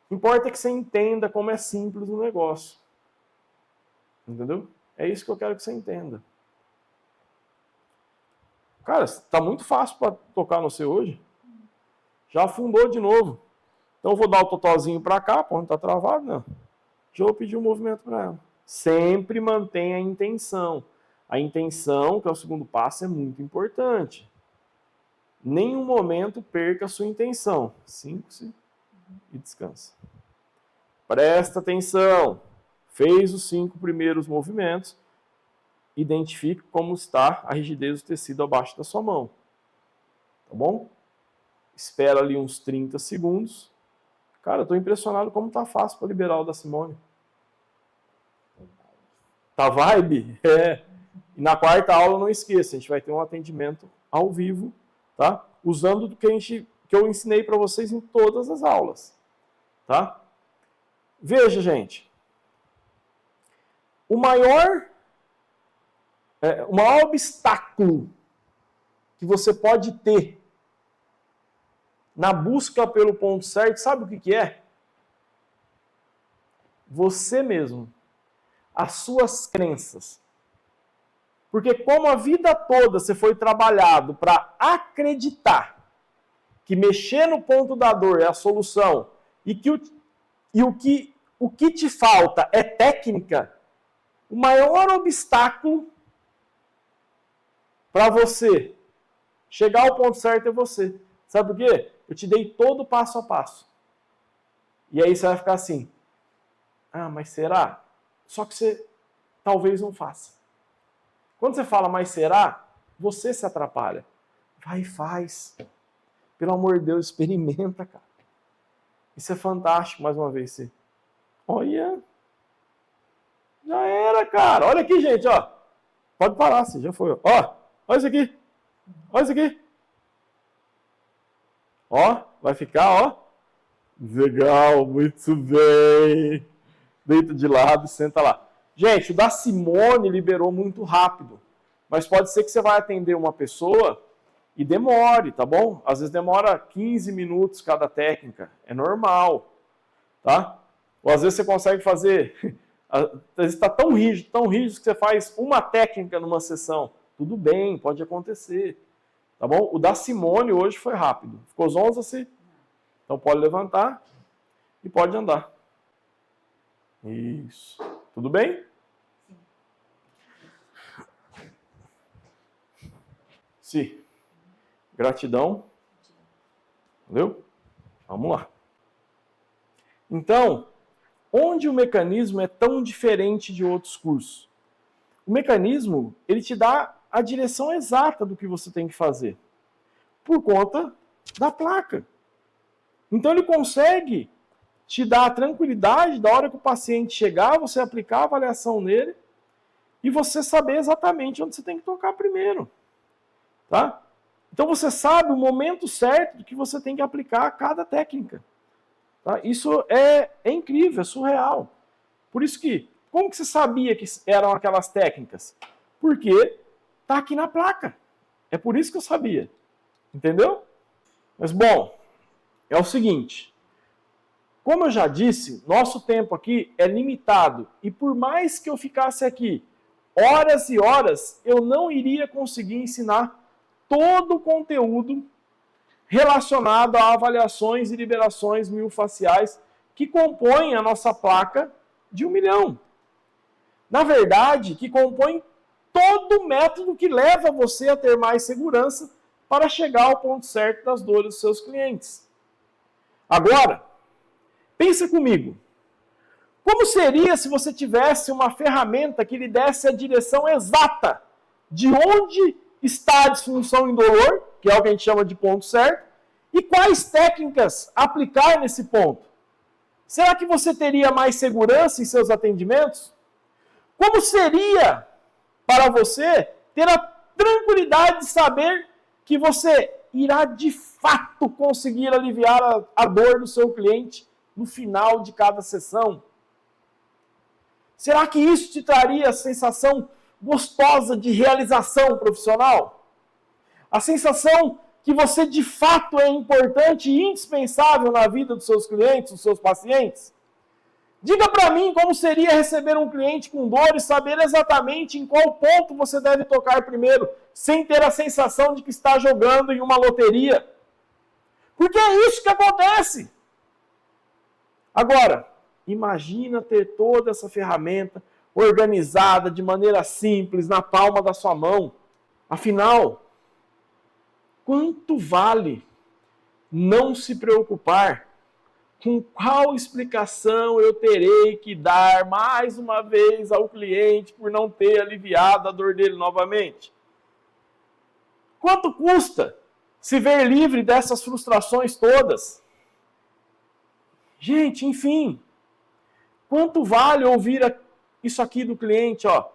Speaker 1: que importa é que você entenda como é simples o negócio. Entendeu? É isso que eu quero que você entenda. Cara, tá muito fácil para tocar no seu hoje. Já afundou de novo. Então eu vou dar o totozinho para cá, onde está travado, não. Já vou pedir um movimento para ela. Sempre mantenha a intenção. A intenção, que é o segundo passo, é muito importante. Nenhum momento perca a sua intenção. Sinta-se e descansa. Presta atenção. Fez os 5 primeiros movimentos. Identifique como está a rigidez do tecido abaixo da sua mão. Tá bom? Espera ali uns 30 segundos. Cara, eu tô impressionado como tá fácil para liberar o da Simone. Tá vibe? É. E na quarta aula, não esqueça, a gente vai ter um atendimento ao vivo, tá? Usando do que eu ensinei para vocês em todas as aulas, tá? Veja, gente. O maior obstáculo que você pode ter na busca pelo ponto certo, sabe o que é? Você mesmo. As suas crenças. Porque como a vida toda você foi trabalhado para acreditar que mexer no ponto da dor é a solução e o que te falta é técnica, o maior obstáculo para você chegar ao ponto certo é você. Sabe por quê? Eu te dei todo o passo a passo. E aí você vai ficar assim, mas será? Só que você talvez não faça. Quando você fala, mas será? Você se atrapalha. Vai e faz. Pelo amor de Deus, experimenta, cara. Isso é fantástico, mais uma vez. Você... Olha. Já era, cara. Olha aqui, gente, ó. Pode parar, você já foi. Ó, olha isso aqui. Olha isso aqui. Ó, vai ficar, ó. Legal, muito bem. Deita de lado, senta lá. Gente, o da Simone liberou muito rápido. Mas pode ser que você vai atender uma pessoa e demore, tá bom? Às vezes demora 15 minutos cada técnica. É normal, tá? Ou às vezes você consegue fazer... Às vezes está tão rígido que você faz uma técnica numa sessão. Tudo bem, pode acontecer. Tá bom? O da Simone hoje foi rápido. Ficou zonza assim? Então pode levantar e pode andar. Isso. Tudo bem? Sim. Gratidão. Entendeu? Vamos lá. Então, onde o mecanismo é tão diferente de outros cursos? O mecanismo, ele te dá a direção exata do que você tem que fazer. Por conta da placa. Então ele consegue te dar a tranquilidade da hora que o paciente chegar, você aplicar a avaliação nele e você saber exatamente onde você tem que tocar primeiro. Tá? Então você sabe o momento certo do que você tem que aplicar a cada técnica. Tá? Isso é incrível, é surreal. Por isso que, como que você sabia que eram aquelas técnicas? Porque tá aqui na placa. É por isso que eu sabia. Entendeu? Mas bom, é o seguinte. Como eu já disse, nosso tempo aqui é limitado. E por mais que eu ficasse aqui horas e horas, eu não iria conseguir ensinar todo o conteúdo relacionado a avaliações e liberações miofasciais que compõem a nossa placa de 1 milhão. Na verdade, que compõem todo o método que leva você a ter mais segurança para chegar ao ponto certo das dores dos seus clientes. Agora, pensa comigo. Como seria se você tivesse uma ferramenta que lhe desse a direção exata de onde está a disfunção indolor, que é o que a gente chama de ponto certo, e quais técnicas aplicar nesse ponto? Será que você teria mais segurança em seus atendimentos? Como seria para você ter a tranquilidade de saber que você irá de fato conseguir aliviar a dor do seu cliente no final de cada sessão? Será que isso te traria a sensação gostosa de realização profissional? A sensação que você de fato é importante e indispensável na vida dos seus clientes, dos seus pacientes? Diga para mim como seria receber um cliente com dor e saber exatamente em qual ponto você deve tocar primeiro, sem ter a sensação de que está jogando em uma loteria. Porque é isso que acontece. Agora, imagina ter toda essa ferramenta organizada de maneira simples, na palma da sua mão. Afinal, quanto vale não se preocupar com qual explicação eu terei que dar mais uma vez ao cliente por não ter aliviado a dor dele novamente? Quanto custa se ver livre dessas frustrações todas? Gente, enfim, quanto vale ouvir isso aqui do cliente, ó?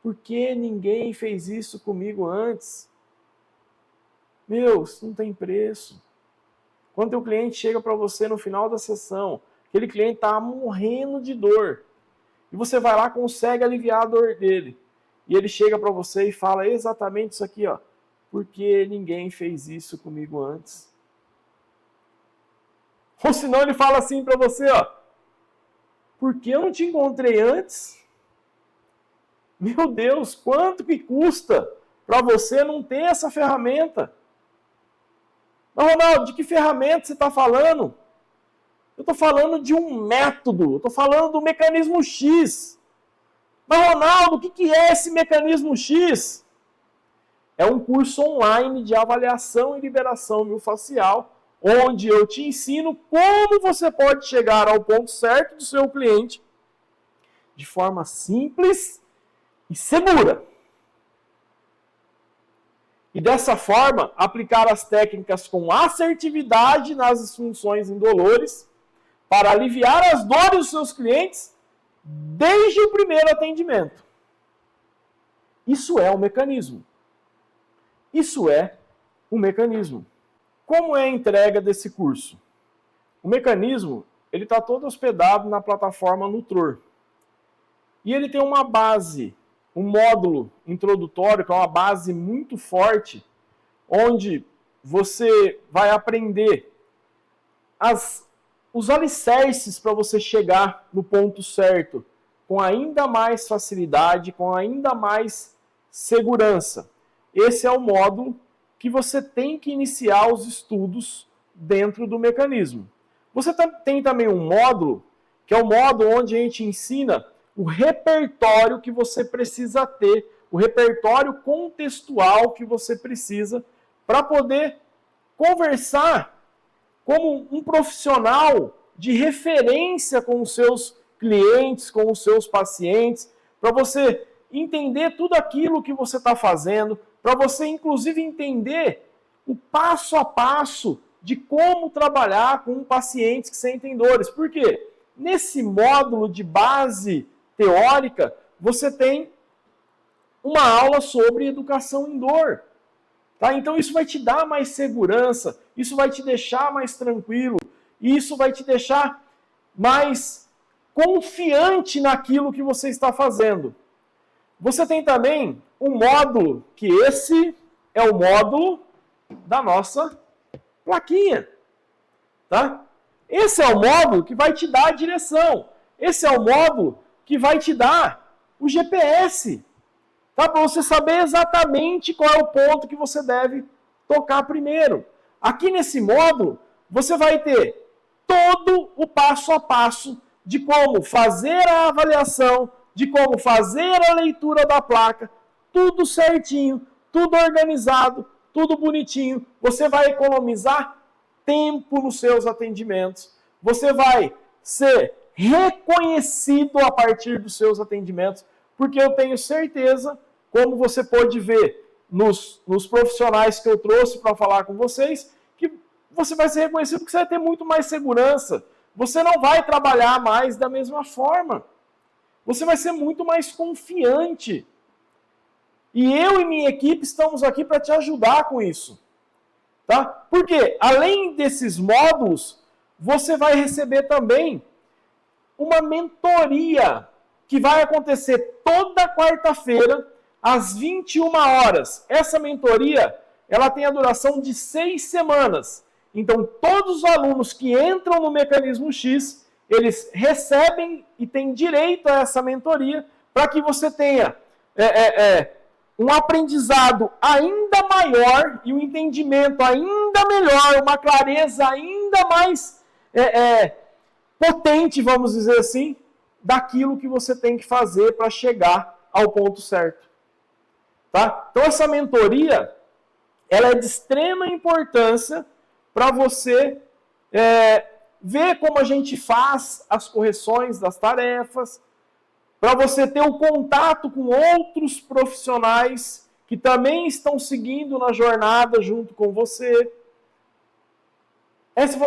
Speaker 1: Por que ninguém fez isso comigo antes? Meu, isso não tem preço. Quando o cliente chega para você no final da sessão, aquele cliente está morrendo de dor, e você vai lá, consegue aliviar a dor dele, e ele chega para você e fala exatamente isso aqui, ó. Por que ninguém fez isso comigo antes? Ou senão ele fala assim para você, ó. Por que eu não te encontrei antes? Meu Deus, quanto que custa para você não ter essa ferramenta? Mas, Ronaldo, de que ferramenta você está falando? Eu estou falando de um método, eu estou falando do mecanismo X. Mas, Ronaldo, o que é esse mecanismo X? É um curso online de avaliação e liberação miofascial, onde eu te ensino como você pode chegar ao ponto certo do seu cliente de forma simples e segura. E dessa forma, aplicar as técnicas com assertividade nas disfunções indolores para aliviar as dores dos seus clientes desde o primeiro atendimento. Isso é o mecanismo. Isso é o mecanismo. Como é a entrega desse curso? O mecanismo ele está todo hospedado na plataforma Nutror. E ele tem uma base, um módulo introdutório, que é uma base muito forte, onde você vai aprender os alicerces para você chegar no ponto certo, com ainda mais facilidade, com ainda mais segurança. Esse é o módulo que você tem que iniciar os estudos dentro do mecanismo. Você tem também um módulo, que é o módulo onde a gente ensina o repertório que você precisa ter, o repertório contextual que você precisa para poder conversar como um profissional de referência com os seus clientes, com os seus pacientes, para você entender tudo aquilo que você está fazendo, para você inclusive entender o passo a passo de como trabalhar com pacientes que sentem dores. Por quê? Nesse módulo de base teórica, você tem uma aula sobre educação em dor. Tá? Então isso vai te dar mais segurança, isso vai te deixar mais tranquilo, e isso vai te deixar mais confiante naquilo que você está fazendo. Você tem também um módulo, que esse é o módulo da nossa plaquinha. Tá? Esse é o módulo que vai te dar a direção. Esse é o módulo que vai te dar o GPS. Tá? Para você saber exatamente qual é o ponto que você deve tocar primeiro. Aqui nesse módulo, você vai ter todo o passo a passo de como fazer a avaliação, de como fazer a leitura da placa, tudo certinho, tudo organizado, tudo bonitinho. Você vai economizar tempo nos seus atendimentos. Você vai ser reconhecido a partir dos seus atendimentos, porque eu tenho certeza, como você pode ver nos profissionais que eu trouxe para falar com vocês, que você vai ser reconhecido porque você vai ter muito mais segurança. Você não vai trabalhar mais da mesma forma. Você vai ser muito mais confiante. E eu e minha equipe estamos aqui para te ajudar com isso. Tá? Porque, além desses módulos, você vai receber também uma mentoria que vai acontecer toda quarta-feira, às 21 horas. Essa mentoria, ela tem a duração de 6 semanas. Então, todos os alunos que entram no Mecanismo X, eles recebem e têm direito a essa mentoria para que você tenha um aprendizado ainda maior e um entendimento ainda melhor, uma clareza ainda mais potente, vamos dizer assim, daquilo que você tem que fazer para chegar ao ponto certo. Tá? Então, essa mentoria, ela é de extrema importância para você ver como a gente faz as correções das tarefas, para você ter o contato com outros profissionais que também estão seguindo na jornada junto com você.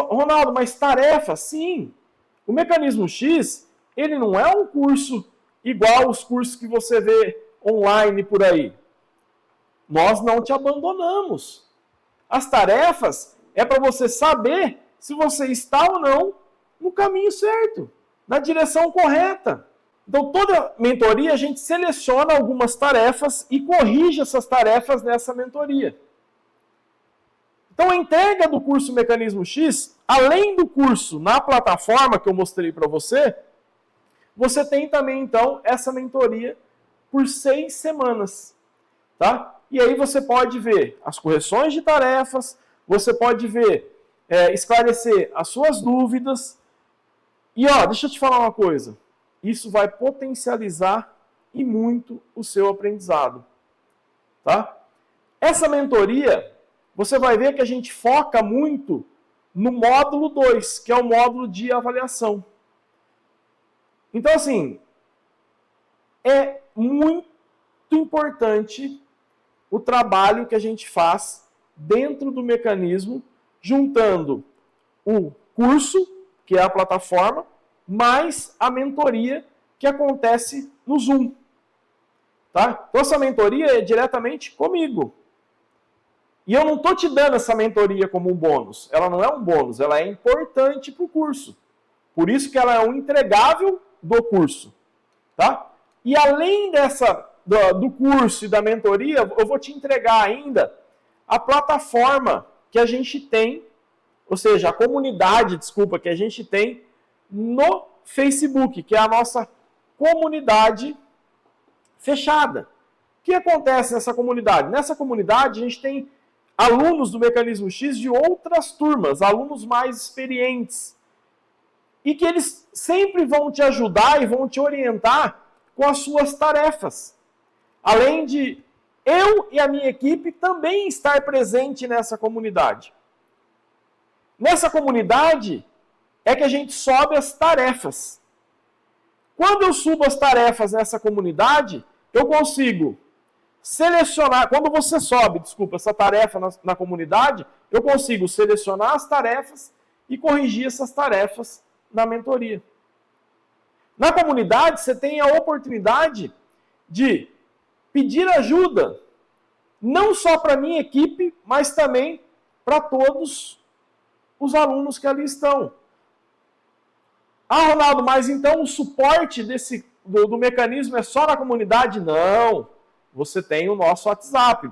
Speaker 1: Ronaldo, mas tarefa? Sim. O Mecanismo X, ele não é um curso igual os cursos que você vê online por aí. Nós não te abandonamos. As tarefas é para você saber se você está ou não no caminho certo, na direção correta. Então, toda mentoria, a gente seleciona algumas tarefas e corrige essas tarefas nessa mentoria. Então, a entrega do curso Mecanismo X, além do curso na plataforma que eu mostrei para você, você tem também, então, essa mentoria por 6 semanas. Tá? E aí você pode ver as correções de tarefas, você pode ver, esclarecer as suas dúvidas. E deixa eu te falar uma coisa. Isso vai potencializar e muito o seu aprendizado. Tá? Essa mentoria, você vai ver que a gente foca muito no módulo 2, que é o módulo de avaliação. Então, assim, é muito importante o trabalho que a gente faz dentro do mecanismo, juntando o curso, que é a plataforma, mais a mentoria que acontece no Zoom. Tá? Então, essa mentoria é diretamente comigo. E eu não estou te dando essa mentoria como um bônus. Ela não é um bônus, ela é importante para o curso. Por isso que ela é um entregável do curso. Tá? E além do curso e da mentoria, eu vou te entregar ainda a plataforma que a gente tem, ou seja, a comunidade, que a gente tem no Facebook, que é a nossa comunidade fechada. O que acontece nessa comunidade? Nessa comunidade, a gente tem alunos do Mecanismo X de outras turmas, alunos mais experientes, e que eles sempre vão te ajudar e vão te orientar com as suas tarefas. Além de eu e a minha equipe também estar presente nessa comunidade. Nessa comunidade é que a gente sobe as tarefas. Quando eu subo as tarefas nessa comunidade, eu consigo selecionar, quando você sobe, essa tarefa na comunidade, eu consigo selecionar as tarefas e corrigir essas tarefas na mentoria. Na comunidade, você tem a oportunidade de pedir ajuda, não só para a minha equipe, mas também para todos os alunos que ali estão. Ronaldo, mas então o suporte do mecanismo é só na comunidade? Não. Você tem o nosso WhatsApp.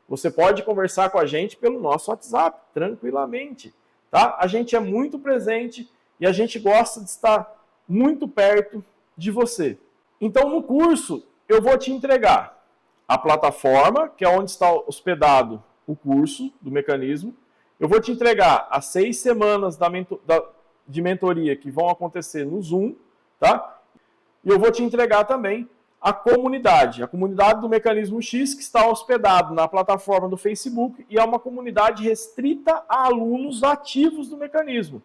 Speaker 1: Você pode conversar com a gente pelo nosso WhatsApp, tranquilamente. Tá? A gente é muito presente e a gente gosta de estar muito perto de você. Então, no curso, eu vou te entregar a plataforma, que é onde está hospedado o curso do mecanismo. Eu vou te entregar as 6 semanas de mentoria que vão acontecer no Zoom, tá? E eu vou te entregar também a comunidade do Mecanismo X, que está hospedado na plataforma do Facebook e é uma comunidade restrita a alunos ativos do mecanismo.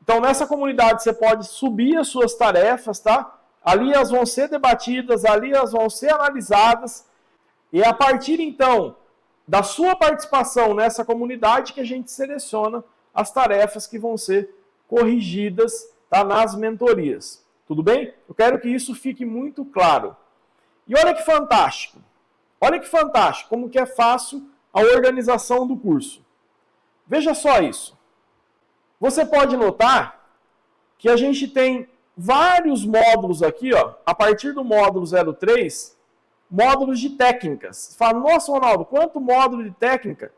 Speaker 1: Então, nessa comunidade, você pode subir as suas tarefas, tá? Ali elas vão ser debatidas, ali elas vão ser analisadas. E é a partir, então, da sua participação nessa comunidade que a gente seleciona as tarefas que vão ser corrigidas, tá, nas mentorias. Tudo bem? Eu quero que isso fique muito claro. E olha que fantástico. Olha que fantástico, como que é fácil a organização do curso. Veja só isso. Você pode notar que a gente tem vários módulos aqui, ó, a partir do módulo 03, módulos de técnicas. Você fala, nossa, Ronaldo, quanto módulo de técnica?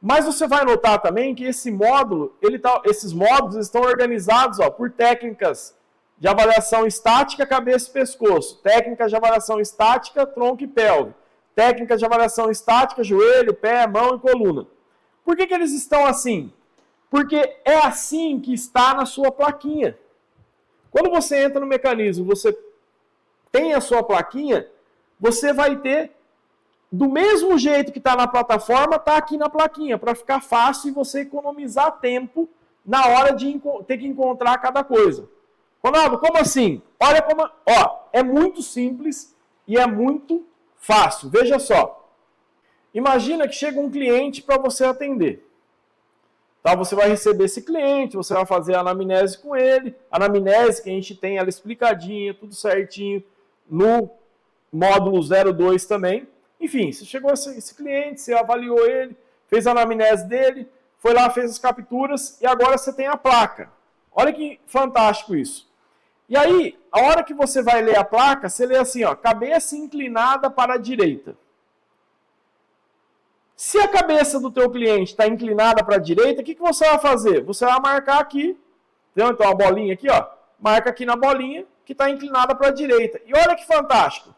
Speaker 1: Mas você vai notar também que esse módulo, esses módulos estão organizados, ó, por técnicas de avaliação estática, cabeça e pescoço, técnicas de avaliação estática, tronco e pelve, técnicas de avaliação estática, joelho, pé, mão e coluna. Por que eles estão assim? Porque é assim que está na sua plaquinha. Quando você entra no mecanismo, você tem a sua plaquinha, você vai ter, do mesmo jeito que está na plataforma, está aqui na plaquinha, para ficar fácil e você economizar tempo na hora de ter que encontrar cada coisa. Ronaldo, como assim? Olha como... Ó, é muito simples e é muito fácil. Veja só. Imagina que chega um cliente para você atender. Tá? Você vai receber esse cliente, você vai fazer a anamnese com ele. A anamnese que a gente tem, ela explicadinha, tudo certinho, no módulo 02 também. Enfim, você chegou esse cliente, você avaliou ele, fez a anamnese dele, foi lá, fez as capturas e agora você tem a placa. Olha que fantástico isso. E aí, a hora que você vai ler a placa, você lê assim, ó, cabeça inclinada para a direita. Se a cabeça do teu cliente está inclinada para a direita, o que você vai fazer? Você vai marcar aqui, entendeu? Então a bolinha aqui, ó, marca aqui na bolinha que está inclinada para a direita. E olha que fantástico.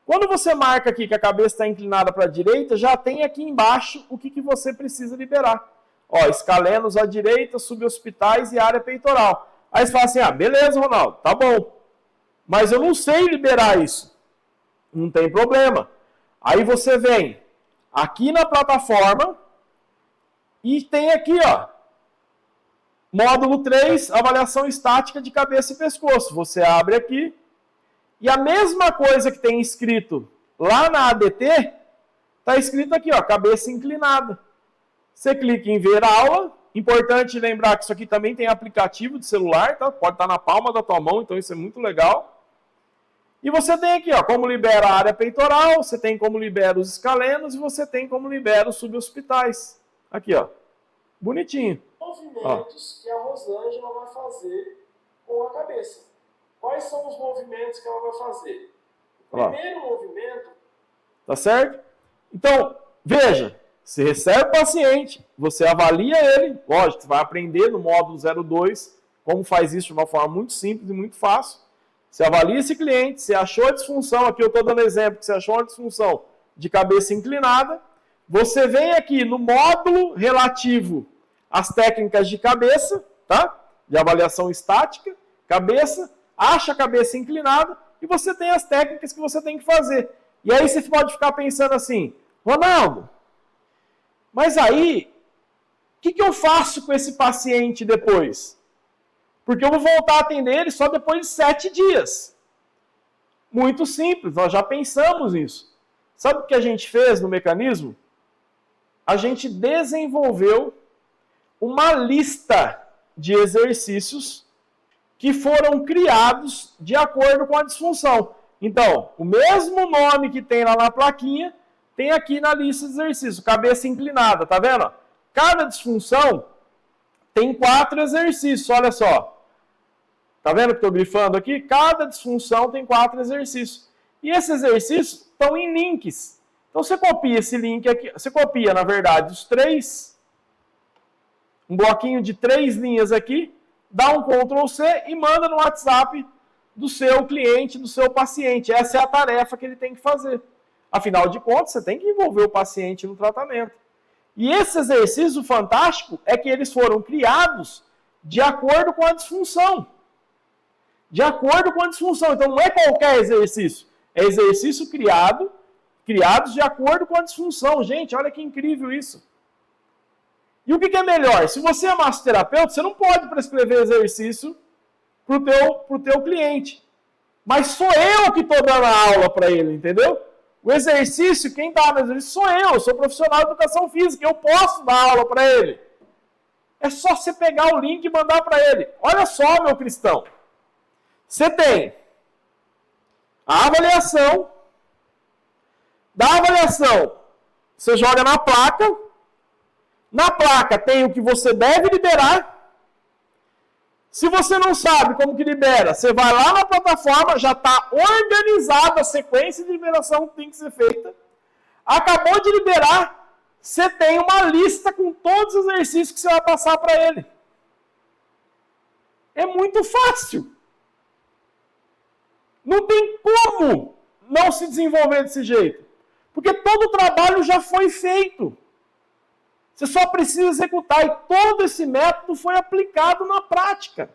Speaker 1: Quando você marca aqui que a cabeça está inclinada para a direita, já tem aqui embaixo o que você precisa liberar. Ó, escalenos à direita, suboccipitais e área peitoral. Aí você fala assim, ah, beleza, Ronaldo, tá bom. Mas eu não sei liberar isso. Não tem problema. Aí você vem aqui na plataforma e tem aqui, ó, módulo 3, avaliação estática de cabeça e pescoço. Você abre aqui e a mesma coisa que tem escrito lá na ADT, está escrito aqui, ó, cabeça inclinada. Você clica em ver aula. Importante lembrar que isso aqui também tem aplicativo de celular, tá? Pode estar na palma da tua mão, então isso é muito legal. E você tem aqui, ó, como libera a área peitoral, você tem como libera os escalenos e você tem como libera os suboccipitais. Aqui, ó. Bonitinho.
Speaker 7: Movimentos que a Rosângela vai fazer com a cabeça. Quais são os movimentos que ela vai fazer? O primeiro movimento...
Speaker 1: Tá certo? Então, veja, você recebe o paciente, você avalia ele, lógico, você vai aprender no módulo 02 como faz isso de uma forma muito simples e muito fácil. Você avalia esse cliente, você achou a disfunção, aqui eu estou dando exemplo, que você achou uma disfunção de cabeça inclinada, você vem aqui no módulo relativo às técnicas de cabeça, tá? De avaliação estática, cabeça, acha a cabeça inclinada e você tem as técnicas que você tem que fazer. E aí você pode ficar pensando assim, Ronaldo, mas aí, o que eu faço com esse paciente depois? Porque eu vou voltar a atender ele só depois de 7 dias. Muito simples, nós já pensamos nisso. Sabe o que a gente fez no mecanismo? A gente desenvolveu uma lista de exercícios que foram criados de acordo com a disfunção. Então, o mesmo nome que tem lá na plaquinha, tem aqui na lista de exercícios, cabeça inclinada, tá vendo? Cada disfunção tem 4 exercícios, olha só. Tá vendo que estou grifando aqui? Cada disfunção tem 4 exercícios. E esses exercícios estão em links. Então você copia esse link aqui, você copia, na verdade, os 3, um bloquinho de 3 linhas aqui, dá um Ctrl+C e manda no WhatsApp do seu cliente, do seu paciente. Essa é a tarefa que ele tem que fazer. Afinal de contas, você tem que envolver o paciente no tratamento. E esse exercício fantástico é que eles foram criados de acordo com a disfunção. De acordo com a disfunção. Então não é qualquer exercício. É exercício criados de acordo com a disfunção. Gente, olha que incrível isso. E o que é melhor? Se você é massoterapeuta, você não pode prescrever exercício pro teu cliente. Mas sou eu que estou dando a aula para ele, entendeu? O exercício, quem dá no exercício sou eu sou profissional de educação física, eu posso dar aula para ele. É só você pegar o link e mandar para ele. Olha só, meu cristão. Você tem a avaliação. Da avaliação, você joga na placa. Na placa tem o que você deve liberar. Se você não sabe como que libera, você vai lá na plataforma, já está organizada a sequência de liberação que tem que ser feita. Acabou de liberar, você tem uma lista com todos os exercícios que você vai passar para ele. É muito fácil. Não tem como não se desenvolver desse jeito. Porque todo o trabalho já foi feito. Você só precisa executar. E todo esse método foi aplicado na prática.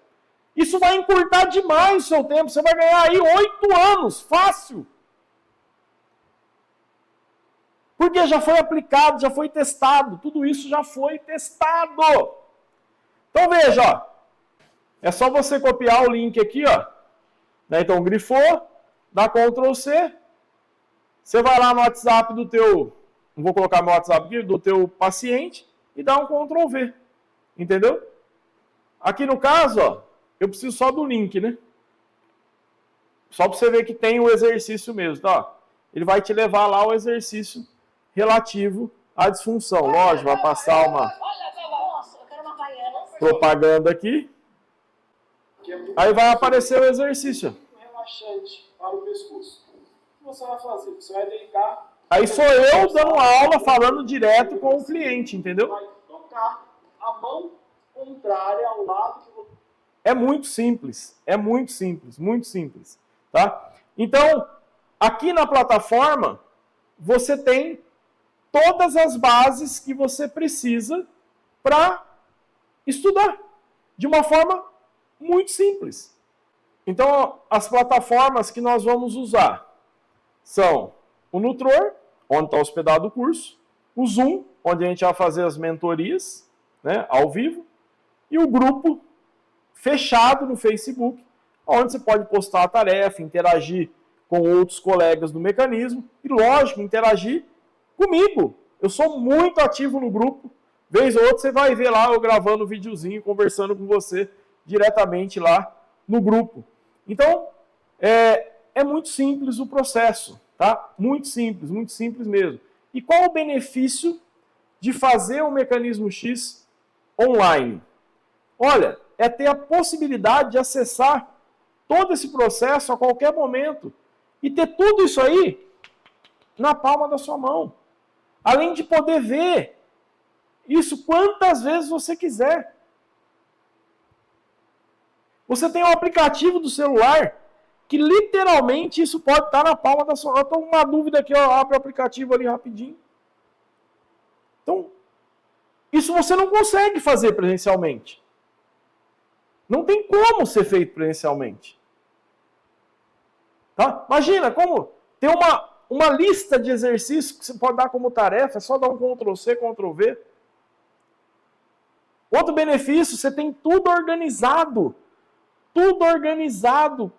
Speaker 1: Isso vai encurtar demais o seu tempo. Você vai ganhar aí 8 anos, fácil. Porque já foi aplicado, já foi testado. Tudo isso já foi testado. Então veja, ó. É só você copiar o link aqui, ó. Então grifou, dá Ctrl C. Você vai lá no WhatsApp do teu... Não vou colocar meu WhatsApp aqui, do teu paciente, e dá um Ctrl V. Entendeu? Aqui no caso, ó, eu preciso só do link, né? Só para você ver que tem o exercício mesmo, tá? Ele vai te levar lá ao exercício relativo à disfunção. Lógico, vai passar uma propaganda aqui. Aí vai aparecer o exercício.
Speaker 7: Relaxante para o pescoço. O que você vai fazer? Você vai deitar.
Speaker 1: Aí sou eu dando aula, falando direto com o cliente, entendeu?
Speaker 7: Vai tocar a mão contrária ao lado que você...
Speaker 1: É muito simples, muito simples, tá? Então, aqui na plataforma, você tem todas as bases que você precisa para estudar, de uma forma muito simples. Então, as plataformas que nós vamos usar são o Nutror, onde está hospedado o curso, o Zoom, onde a gente vai fazer as mentorias, né, ao vivo, e o grupo fechado no Facebook, onde você pode postar a tarefa, interagir com outros colegas do mecanismo e, lógico, interagir comigo. Eu sou muito ativo no grupo. Vez ou outra você vai ver lá eu gravando um videozinho, conversando com você diretamente lá no grupo. Então, é muito simples o processo, tá? Muito simples mesmo. E qual o benefício de fazer o Mecanismo X online? Olha, é ter a possibilidade de acessar todo esse processo a qualquer momento e ter tudo isso aí na palma da sua mão. Além de poder ver isso quantas vezes você quiser. Você tem um aplicativo do celular que literalmente isso pode estar na palma da sua mão. Eu estou com uma dúvida aqui, ó, abre o aplicativo ali rapidinho. Então, isso você não consegue fazer presencialmente. Não tem como ser feito presencialmente. Tá? Imagina como ter uma lista de exercícios que você pode dar como tarefa, é só dar um Ctrl C, Ctrl V. Outro benefício, você tem tudo organizado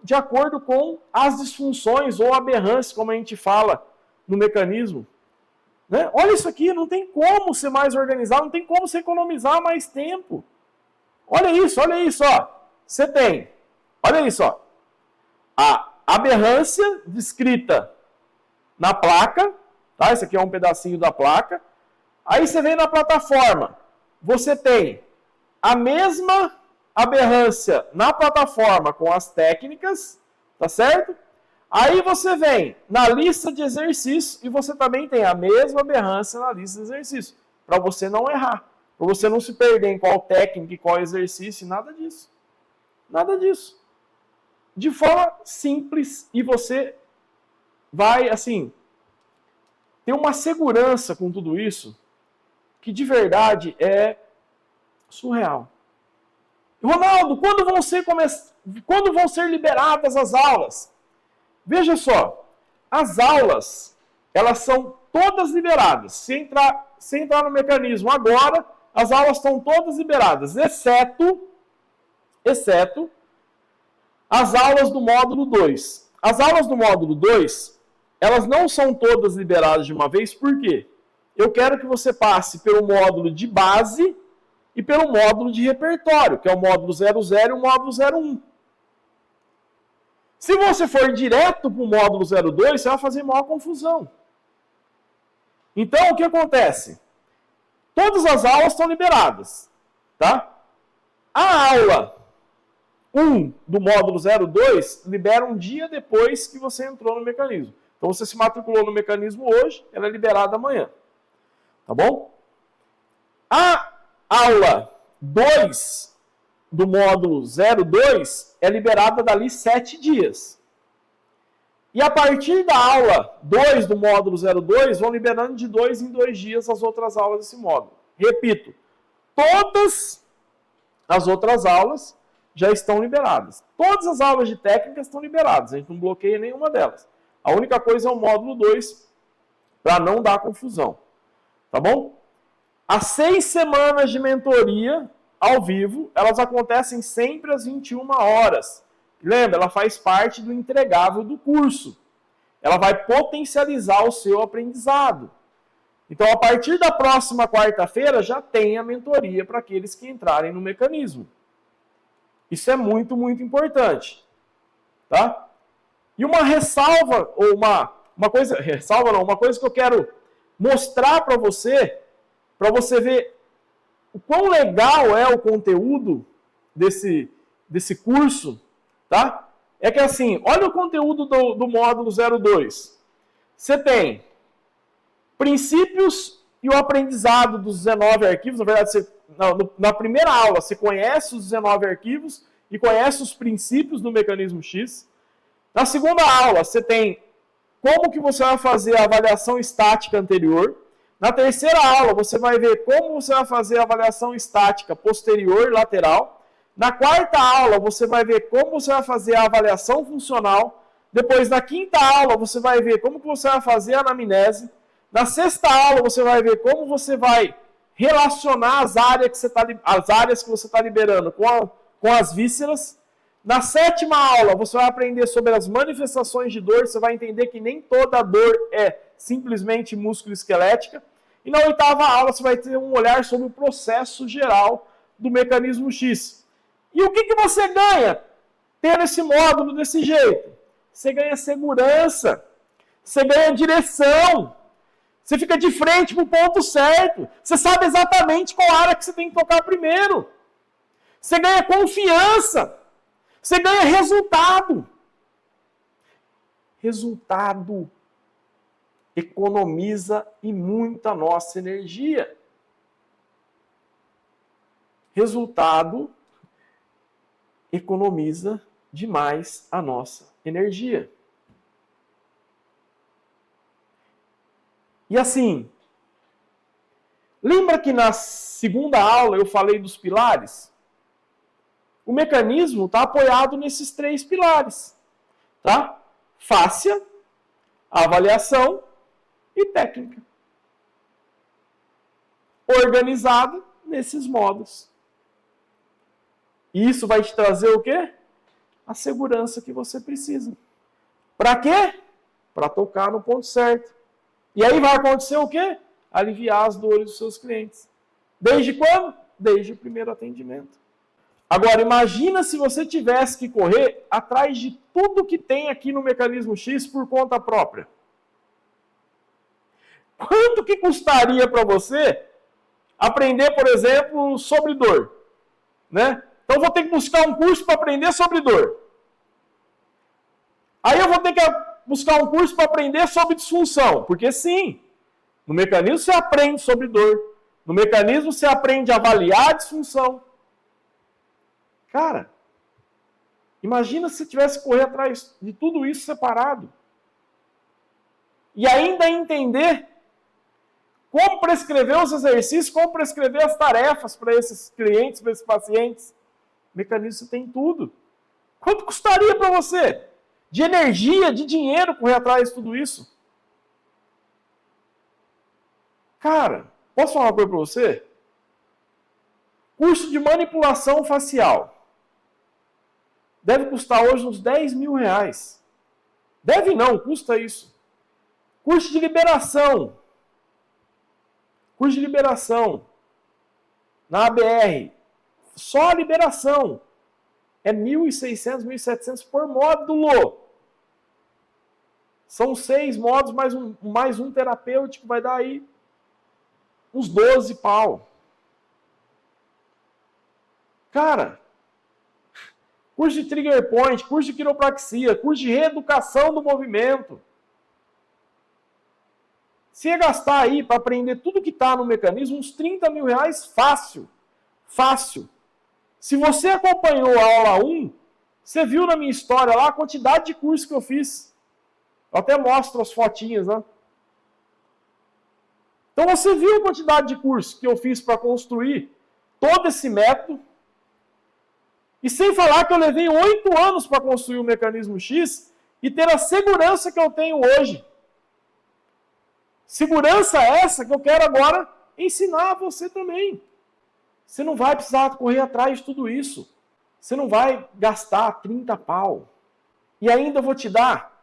Speaker 1: de acordo com as disfunções ou aberrâncias, como a gente fala no mecanismo. Né? Olha isso aqui, não tem como ser mais organizado, não tem como você economizar mais tempo. Olha isso, ó. Você tem, olha isso, ó. A aberrância descrita na placa, tá? Esse aqui é um pedacinho da placa. Aí você vem na plataforma, você tem a mesma aberrância na plataforma com as técnicas, tá certo? Aí você vem na lista de exercícios e você também tem a mesma aberrância na lista de exercícios, para você não errar, para você não se perder em qual técnica e qual exercício, nada disso. Nada disso. De forma simples e você vai, assim, ter uma segurança com tudo isso que de verdade é surreal. Ronaldo, quando vão ser liberadas as aulas? Veja só, as aulas, elas são todas liberadas. Se entrar no mecanismo agora, as aulas estão todas liberadas, exceto as aulas do módulo 2. As aulas do módulo 2, elas não são todas liberadas de uma vez, por quê? Eu quero que você passe pelo módulo de base e pelo módulo de repertório, que é o módulo 00 e o módulo 01. Se você for direto para o módulo 02, você vai fazer maior confusão. Então, o que acontece? Todas as aulas estão liberadas, tá? A aula 1 do módulo 02 libera um dia depois que você entrou no mecanismo. Então, você se matriculou no mecanismo hoje, ela é liberada amanhã. Tá bom? A aula 2 do módulo 02 é liberada dali 7 dias. E a partir da aula 2 do módulo 02, vão liberando de 2 em 2 dias as outras aulas desse módulo. Repito, todas as outras aulas já estão liberadas. Todas as aulas de técnica estão liberadas, a gente não bloqueia nenhuma delas. A única coisa é o módulo 2, para não dar confusão. Tá bom? As 6 semanas de mentoria ao vivo, elas acontecem sempre às 21 horas. Lembra, ela faz parte do entregável do curso. Ela vai potencializar o seu aprendizado. Então, a partir da próxima quarta-feira, já tem a mentoria para aqueles que entrarem no mecanismo. Isso é muito, muito importante. Tá? E uma ressalva, ou uma coisa que eu quero mostrar para você ver o quão legal é o conteúdo desse curso, tá? É que assim, olha o conteúdo do módulo 02. Você tem princípios e o aprendizado dos 19 arquivos. Na verdade, na primeira aula, você conhece os 19 arquivos e conhece os princípios do mecanismo X. Na segunda aula, você tem como que você vai fazer a avaliação estática anterior. Na terceira aula, você vai ver como você vai fazer a avaliação estática posterior e lateral. Na quarta aula, você vai ver como você vai fazer a avaliação funcional. Depois, na quinta aula, você vai ver como que você vai fazer a anamnese. Na sexta aula, você vai ver como você vai relacionar as áreas que você está liberando com as vísceras. Na sétima aula, você vai aprender sobre as manifestações de dor. Você vai entender que nem toda dor é simplesmente músculo-esquelética. E na oitava aula, você vai ter um olhar sobre o processo geral do mecanismo X. E o que você ganha tendo esse módulo desse jeito? Você ganha segurança. Você ganha direção. Você fica de frente para o ponto certo. Você sabe exatamente qual área que você tem que tocar primeiro. Você ganha confiança. Você ganha resultado. Resultado economiza e muita nossa energia. Resultado economiza demais a nossa energia. E assim, lembra que na segunda aula eu falei dos pilares? O mecanismo está apoiado nesses 3 pilares, tá? Fácia, avaliação e técnica. Organizado nesses modos. E isso vai te trazer o quê? A segurança que você precisa. Para quê? Para tocar no ponto certo. E aí vai acontecer o quê? Aliviar as dores dos seus clientes. Desde quando? Desde o primeiro atendimento. Agora, imagina se você tivesse que correr atrás de tudo que tem aqui no mecanismo X por conta própria. Quanto que custaria para você aprender, por exemplo, sobre dor? Né? Então, eu vou ter que buscar um curso para aprender sobre dor. Aí eu vou ter que buscar um curso para aprender sobre disfunção. Porque sim, no mecanismo você aprende sobre dor. No mecanismo você aprende a avaliar a disfunção. Cara, imagina se você tivesse que correr atrás de tudo isso separado. E ainda entender como prescrever os exercícios, como prescrever as tarefas para esses clientes, para esses pacientes. Mecanismo você tem tudo. Quanto custaria para você? De energia, de dinheiro correr atrás de tudo isso? Cara, posso falar uma coisa para você? Curso de manipulação facial. Deve custar hoje uns 10 mil reais. Deve não, custa isso. Curso de liberação. Curso de liberação. Na ABR. Só a liberação. É 1.600, 1.700 por módulo. São 6 módulos, mais um terapêutico, vai dar aí uns 12 pau. Cara, curso de trigger point, curso de quiropraxia, curso de reeducação do movimento. Se ia gastar aí para aprender tudo que está no mecanismo, uns 30 mil reais fácil. Fácil. Se você acompanhou a aula 1, você viu na minha história lá a quantidade de cursos que eu fiz. Eu até mostro as fotinhas, né? Então você viu a quantidade de cursos que eu fiz para construir todo esse método. E sem falar que eu levei 8 anos para construir o mecanismo X e ter a segurança que eu tenho hoje. Segurança essa que eu quero agora ensinar a você também. Você não vai precisar correr atrás de tudo isso. Você não vai gastar 30 pau. E ainda vou te dar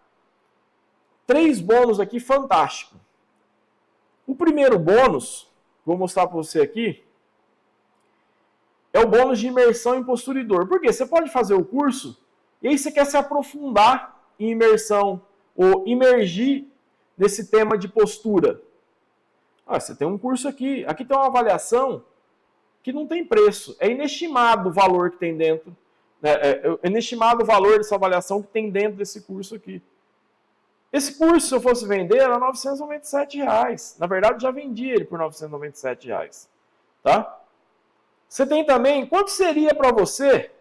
Speaker 1: 3 bônus aqui fantásticos. O primeiro bônus, vou mostrar para você aqui, é o bônus de imersão em postura e dor. Por quê? Você pode fazer o curso e aí você quer se aprofundar em imersão ou imergir nesse tema de postura. Você tem um curso aqui. Aqui tem uma avaliação que não tem preço. É inestimado o valor que tem dentro. É inestimado o valor dessa avaliação que tem dentro desse curso aqui. Esse curso, se eu fosse vender, era R$ 997. Na verdade, eu já vendi ele por R$ 997. Tá? Você tem também, quanto seria para você?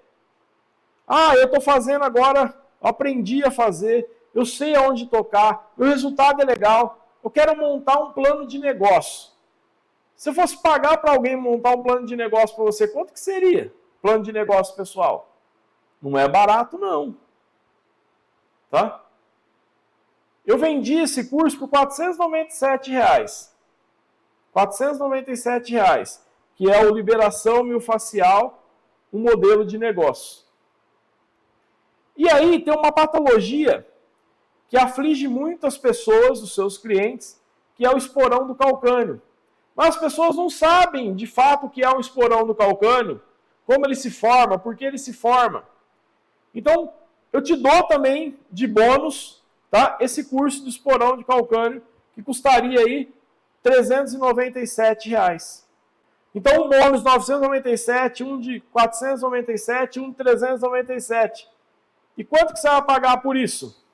Speaker 1: Eu estou fazendo agora, aprendi a fazer, eu sei aonde tocar, o resultado é legal, eu quero montar um plano de negócio. Se eu fosse pagar para alguém montar um plano de negócio para você, quanto que seria? Plano de negócio pessoal? Não é barato, não. Tá? Eu vendi esse curso por R$ 497. R$ 497, que é o Liberação Miofascial, um modelo de negócio. E aí tem uma patologia que aflige muitas pessoas, os seus clientes, que é o esporão do calcânio. Mas as pessoas não sabem, de fato, o que é um esporão do calcânio, como ele se forma, por que ele se forma. Então, eu te dou também de bônus, tá? Esse curso do esporão de calcânio, que custaria aí R$ 397. Então, um bônus de 997, um de 497, um de 397. E quanto que você vai pagar por isso?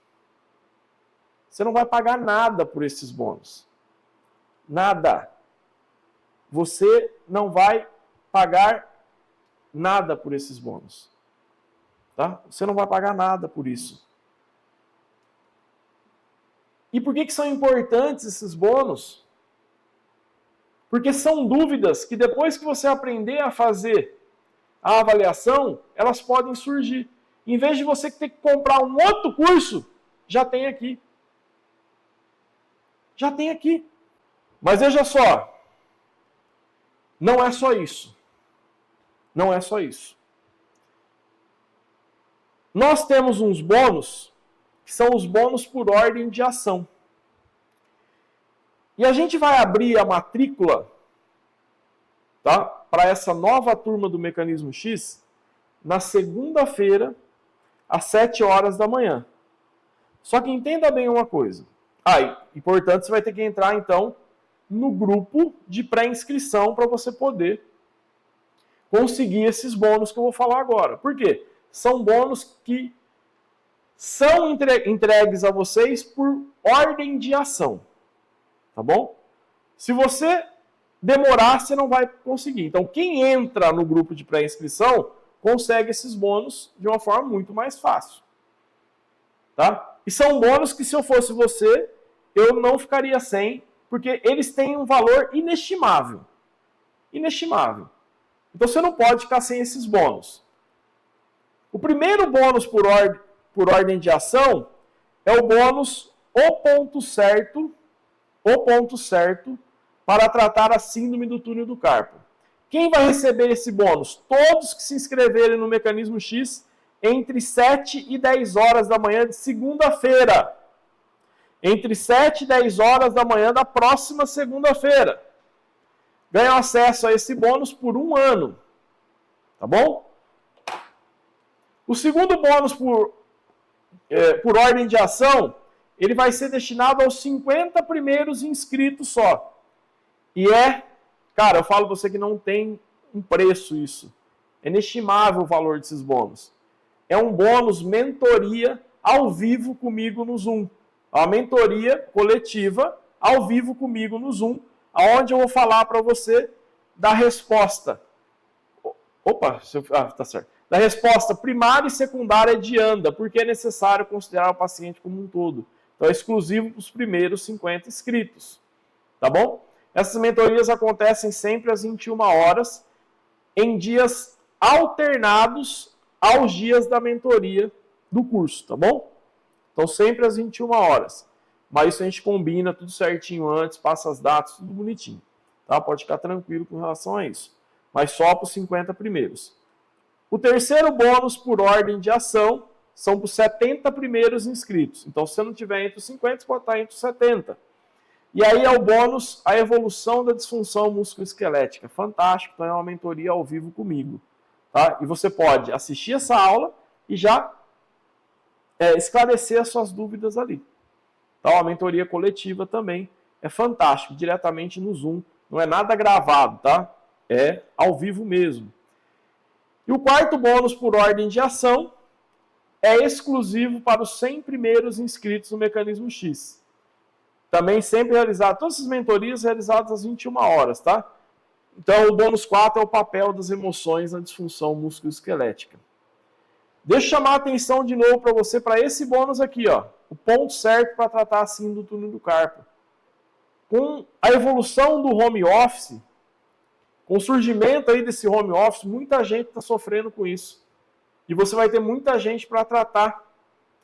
Speaker 1: Você não vai pagar nada por esses bônus. Nada. Você não vai pagar nada por esses bônus. Tá? Você não vai pagar nada por isso. E por que são importantes esses bônus? Porque são dúvidas que depois que você aprender a fazer a avaliação, elas podem surgir. Em vez de você ter que comprar um outro curso, já tem aqui. Já tem aqui. Mas veja só, não é só isso. Não é só isso. Nós temos uns bônus, que são os bônus por ordem de ação. E a gente vai abrir a matrícula, tá, para essa nova turma do Mecanismo X na segunda-feira, às 7 horas da manhã. Só que entenda bem uma coisa. E, portanto, você vai ter que entrar, então, no grupo de pré-inscrição para você poder conseguir esses bônus que eu vou falar agora. Por quê? São bônus que são entregues a vocês por ordem de ação. Tá bom? Se você demorar, você não vai conseguir. Então, quem entra no grupo de pré-inscrição consegue esses bônus de uma forma muito mais fácil. Tá? E são bônus que, se eu fosse você, eu não ficaria sem porque eles têm um valor inestimável. Inestimável. Então você não pode ficar sem esses bônus. O primeiro bônus por ordem de ação é o bônus O Ponto Certo para tratar a síndrome do túnel do carpo. Quem vai receber esse bônus? Todos que se inscreverem no Mecanismo X entre 7 e 10 horas da manhã de segunda-feira. Entre 7 e 10 horas da manhã da próxima segunda-feira. Ganham acesso a esse bônus por 1 ano. Tá bom? O segundo bônus por ordem de ação, ele vai ser destinado aos 50 primeiros inscritos só. E cara, eu falo pra você que não tem um preço isso. É inestimável o valor desses bônus. É um bônus mentoria ao vivo comigo no Zoom. Uma mentoria coletiva ao vivo comigo no Zoom, onde eu vou falar para você da resposta. Tá certo. Da resposta primária e secundária de ANDA, porque é necessário considerar o paciente como um todo. Então é exclusivo para os primeiros 50 inscritos. Tá bom? Essas mentorias acontecem sempre às 21 horas, em dias alternados aos dias da mentoria do curso, tá bom? Então sempre às 21 horas. Mas isso a gente combina tudo certinho antes, passa as datas, tudo bonitinho. Tá? Pode ficar tranquilo com relação a isso. Mas só para os 50 primeiros. O terceiro bônus por ordem de ação são para os 70 primeiros inscritos. Então, se você não tiver entre os 50, você pode estar entre os 70. E aí é o bônus, a evolução da disfunção musculoesquelética. Fantástico, então é uma mentoria ao vivo comigo. Tá? E você pode assistir essa aula e já esclarecer as suas dúvidas ali. Então, a mentoria coletiva também é fantástico, diretamente no Zoom. Não é nada gravado, tá? É ao vivo mesmo. E o quarto bônus por ordem de ação é exclusivo para os 100 primeiros inscritos no Mecanismo X. Também sempre realizado, todas essas mentorias realizadas às 21 horas, tá? Então, o bônus 4 é o papel das emoções na disfunção musculoesquelética. Deixa eu chamar a atenção de novo para você, para esse bônus aqui, ó. O ponto certo para tratar a síndrome do túnel do carpo. Com a evolução do home office, com o surgimento aí desse home office, muita gente está sofrendo com isso. E você vai ter muita gente para tratar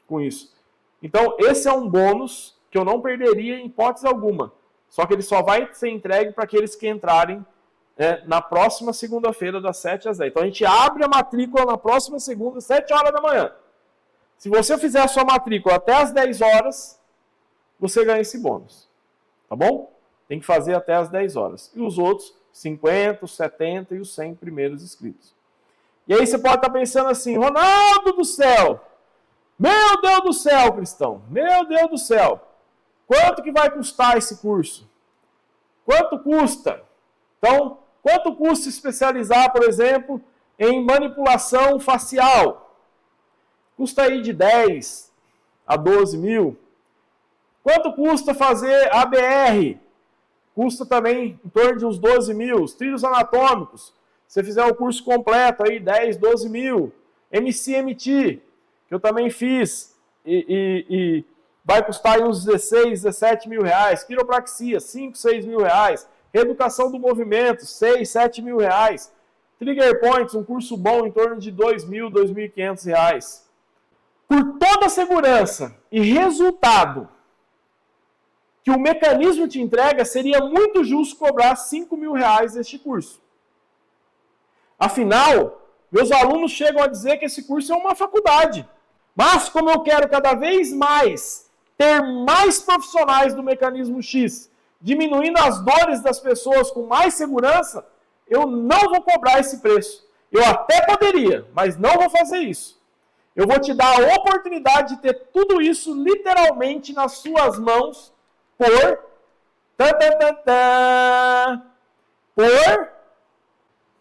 Speaker 1: com isso. Então, esse é um bônus que eu não perderia em hipótese alguma. Só que ele só vai ser entregue para aqueles que entrarem na próxima segunda-feira, das 7 às 10. Então, a gente abre a matrícula na próxima segunda, às 7 horas da manhã. Se você fizer a sua matrícula até às 10 horas, você ganha esse bônus. Tá bom? Tem que fazer até às 10 horas. E os outros, 50, os 70 e os 100 primeiros inscritos. E aí você pode estar pensando assim, Ronaldo do céu! Meu Deus do céu, cristão! Meu Deus do céu! Quanto que vai custar esse curso? Quanto custa? Então, quanto custa especializar, por exemplo, em manipulação facial? Custa aí de 10 a 12 mil. Quanto custa fazer ABR? Custa também em torno de uns 12 mil. Os trilhos anatômicos, se você fizer o curso completo, aí 10, 12 mil. MCMT, que eu também fiz, e vai custar aí uns 16, 17 mil reais. Quiropraxia, 5, 6 mil reais. Reeducação do movimento, 6, 7 mil reais. Trigger Points, um curso bom em torno de 2 mil, 2.500 reais. Por toda a segurança e resultado que o mecanismo te entrega, seria muito justo cobrar 5 mil reais deste curso. Afinal, meus alunos chegam a dizer que esse curso é uma faculdade. Mas, como eu quero cada vez mais ter mais profissionais do Mecanismo X, diminuindo as dores das pessoas com mais segurança, eu não vou cobrar esse preço. Eu até poderia, mas não vou fazer isso. Eu vou te dar a oportunidade de ter tudo isso literalmente nas suas mãos por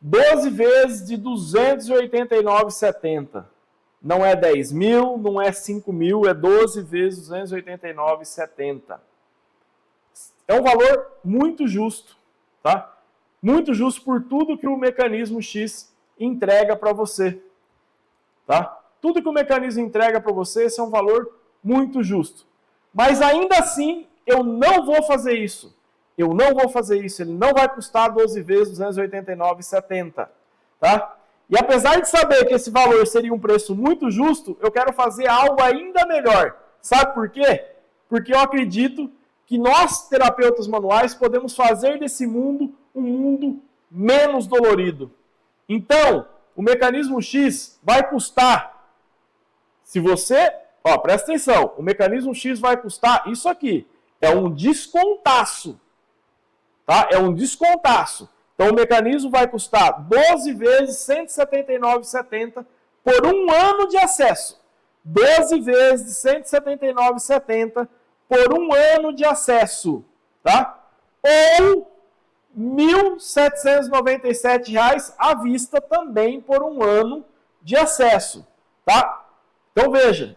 Speaker 1: 12 vezes de R$ 289,70. Não é 10 mil, não é 5 mil, é 12 vezes R$ 289,70. É um valor muito justo, tá? Muito justo por tudo que o Mecanismo X entrega para você, tá? Tudo que o mecanismo entrega para você, esse é um valor muito justo. Mas ainda assim, eu não vou fazer isso. eu não vou fazer isso, ele não vai custar 12 vezes R$ 289,70, tá? E apesar de saber que esse valor seria um preço muito justo, eu quero fazer algo ainda melhor. Sabe por quê? Porque eu acredito que nós, terapeutas manuais, podemos fazer desse mundo um mundo menos dolorido. Então, o mecanismo X vai custar, se você, presta atenção, o mecanismo X vai custar isso aqui, é um descontaço, tá? É um descontaço. Então, o mecanismo vai custar 12 vezes R$ 179,70 por um ano de acesso. 12 vezes R$ 179,70 por um ano de acesso, tá? Ou R$ 1.797 à vista também por um ano de acesso, tá? Então, veja,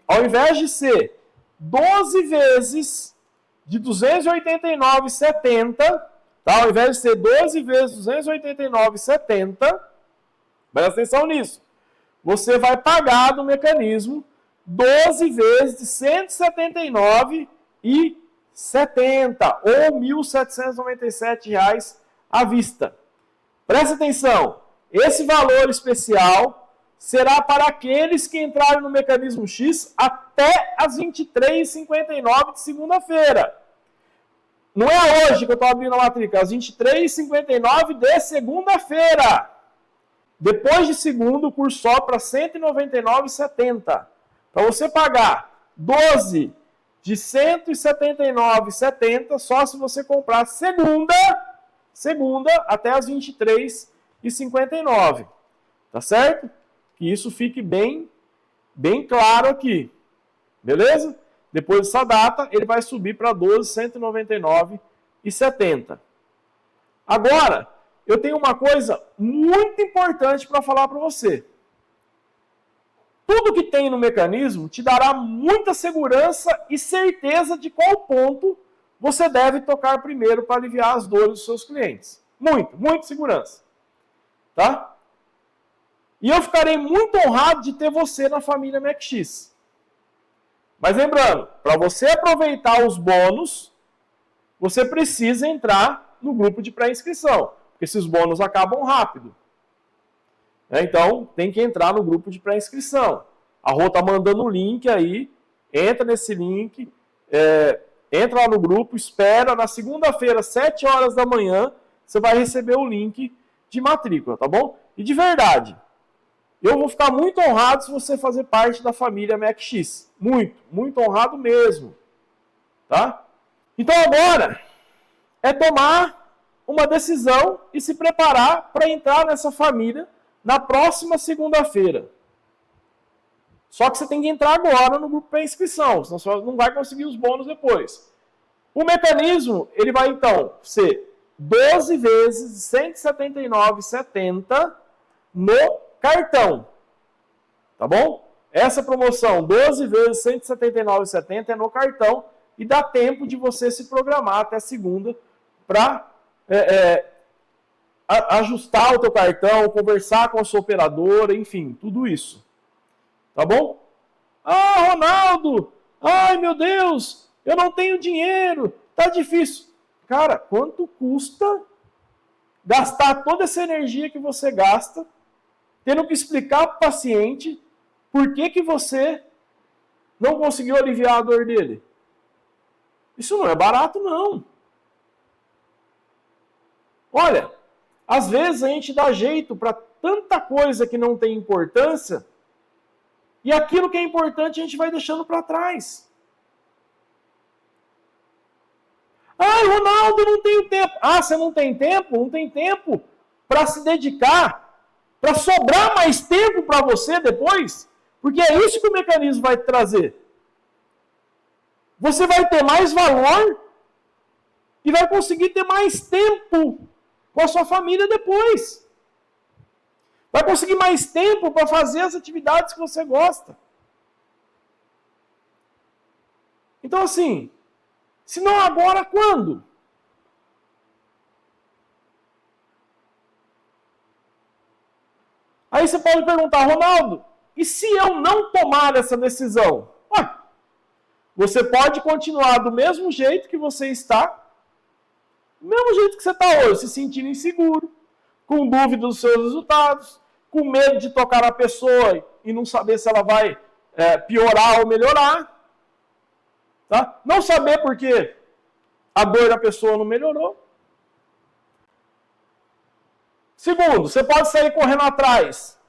Speaker 1: ao invés de ser 12 vezes de R$ 289,70, tá? Ao invés de ser 12 vezes R$ 289,70, presta atenção nisso, você vai pagar do mecanismo 12 vezes de R$ 179,70 ou R$ 1.797 à vista. Presta atenção, esse valor especial será para aqueles que entrarem no mecanismo X até as 23h59 de segunda-feira. Não é hoje que eu estou abrindo a matrícula, é às 23h59 de segunda-feira. Depois de segunda, o curso sobe para R$ 199,70. Para você pagar 12 de R$ 179,70 só se você comprar segunda até as 23h59. Tá certo? Que isso fique bem claro aqui. Beleza? Depois dessa data, ele vai subir para 12 de R$ 199,70. Agora, eu tenho uma coisa muito importante para falar para você. Tudo que tem no mecanismo te dará muita segurança e certeza de qual ponto você deve tocar primeiro para aliviar as dores dos seus clientes. Muita segurança. Tá? E eu ficarei muito honrado de ter você na família MacX. Mas lembrando, para você aproveitar os bônus, você precisa entrar no grupo de pré-inscrição. Porque esses bônus acabam rápido. Então, tem que entrar no grupo de pré-inscrição. A Rô está mandando o link aí, entra nesse link, entra lá no grupo, espera, na segunda-feira, 7 horas da manhã, você vai receber o link de matrícula, tá bom? E de verdade, eu vou ficar muito honrado se você fazer parte da família MacX. Muito honrado mesmo. Tá? Então agora, é tomar uma decisão e se preparar para entrar nessa família na próxima segunda-feira. Só que você tem que entrar agora no grupo para inscrição, senão você não vai conseguir os bônus depois. O mecanismo, ele vai então ser 12 vezes R$ 179,70 no cartão. Tá bom? Essa promoção, 12 vezes R$ 179,70 é no cartão e dá tempo de você se programar até segunda para ajustar o teu cartão, conversar com a sua operadora, enfim, tudo isso. Tá bom? Ah, Ronaldo! Ai, meu Deus! Eu não tenho dinheiro! Tá difícil. Cara, quanto custa gastar toda essa energia que você gasta, tendo que explicar para o paciente por que você não conseguiu aliviar a dor dele? Isso não é barato, não. Olha, às vezes a gente dá jeito para tanta coisa que não tem importância e aquilo que é importante a gente vai deixando para trás. Ah, Ronaldo, não tenho tempo. Ah, você não tem tempo? Não tem tempo para se dedicar, para sobrar mais tempo para você depois? Porque é isso que o mecanismo vai te trazer. Você vai ter mais valor e vai conseguir ter mais tempo com a sua família depois. Vai conseguir mais tempo para fazer as atividades que você gosta. Então, assim, se não agora, quando? Aí você pode perguntar, Ronaldo, e se eu não tomar essa decisão? Você pode continuar do mesmo jeito que você está, Do mesmo jeito que você está hoje, se sentindo inseguro, com dúvida dos seus resultados, com medo de tocar na pessoa e não saber se ela vai piorar ou melhorar. Tá? Não saber porque a dor da pessoa não melhorou. Segundo, você pode sair correndo atrás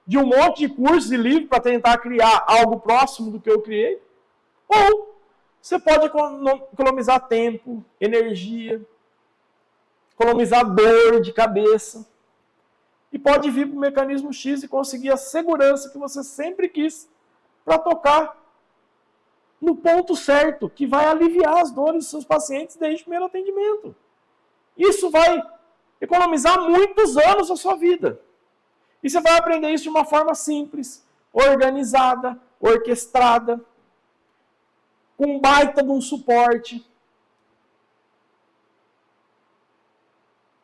Speaker 1: de um monte de cursos e livros para tentar criar algo próximo do que eu criei. Ou você pode economizar tempo, energia, economizar dor de cabeça. E pode vir para o mecanismo X e conseguir a segurança que você sempre quis para tocar no ponto certo, que vai aliviar as dores dos seus pacientes desde o primeiro atendimento. Isso vai economizar muitos anos da sua vida. E você vai aprender isso de uma forma simples, organizada, orquestrada, com um baita de um suporte.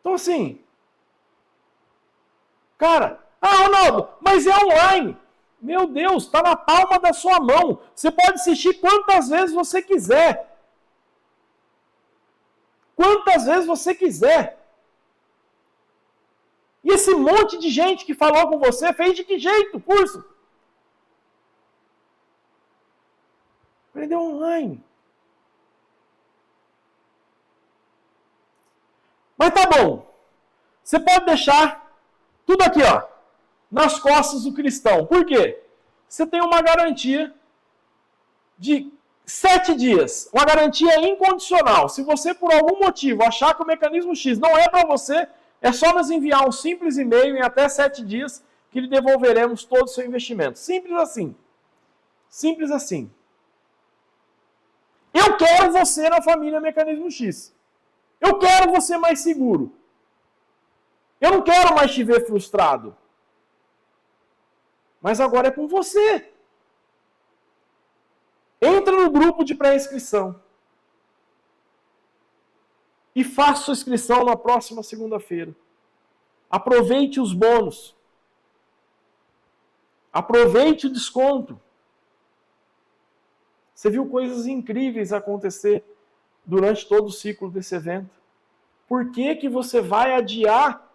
Speaker 1: Então assim, cara, Ronaldo, mas é online. Meu Deus, está na palma da sua mão. Você pode assistir quantas vezes você quiser. Quantas vezes você quiser. E esse monte de gente que falou com você fez de que jeito o curso? Aprendeu online. Mas tá bom. Você pode deixar tudo aqui, ó, nas costas do cristão. Por quê? Você tem uma garantia de 7 dias. Uma garantia incondicional. Se você, por algum motivo, achar que o mecanismo X não é para você, é só nos enviar um simples e-mail em até 7 dias que lhe devolveremos todo o seu investimento. Simples assim. Simples assim. Eu quero você na família Mecanismo X. Eu quero você mais seguro. Eu não quero mais te ver frustrado. Mas agora é com você. Entra no grupo de pré-inscrição. E faça sua inscrição na próxima segunda-feira. Aproveite os bônus. Aproveite o desconto. Você viu coisas incríveis acontecer durante todo o ciclo desse evento. Por que que você vai adiar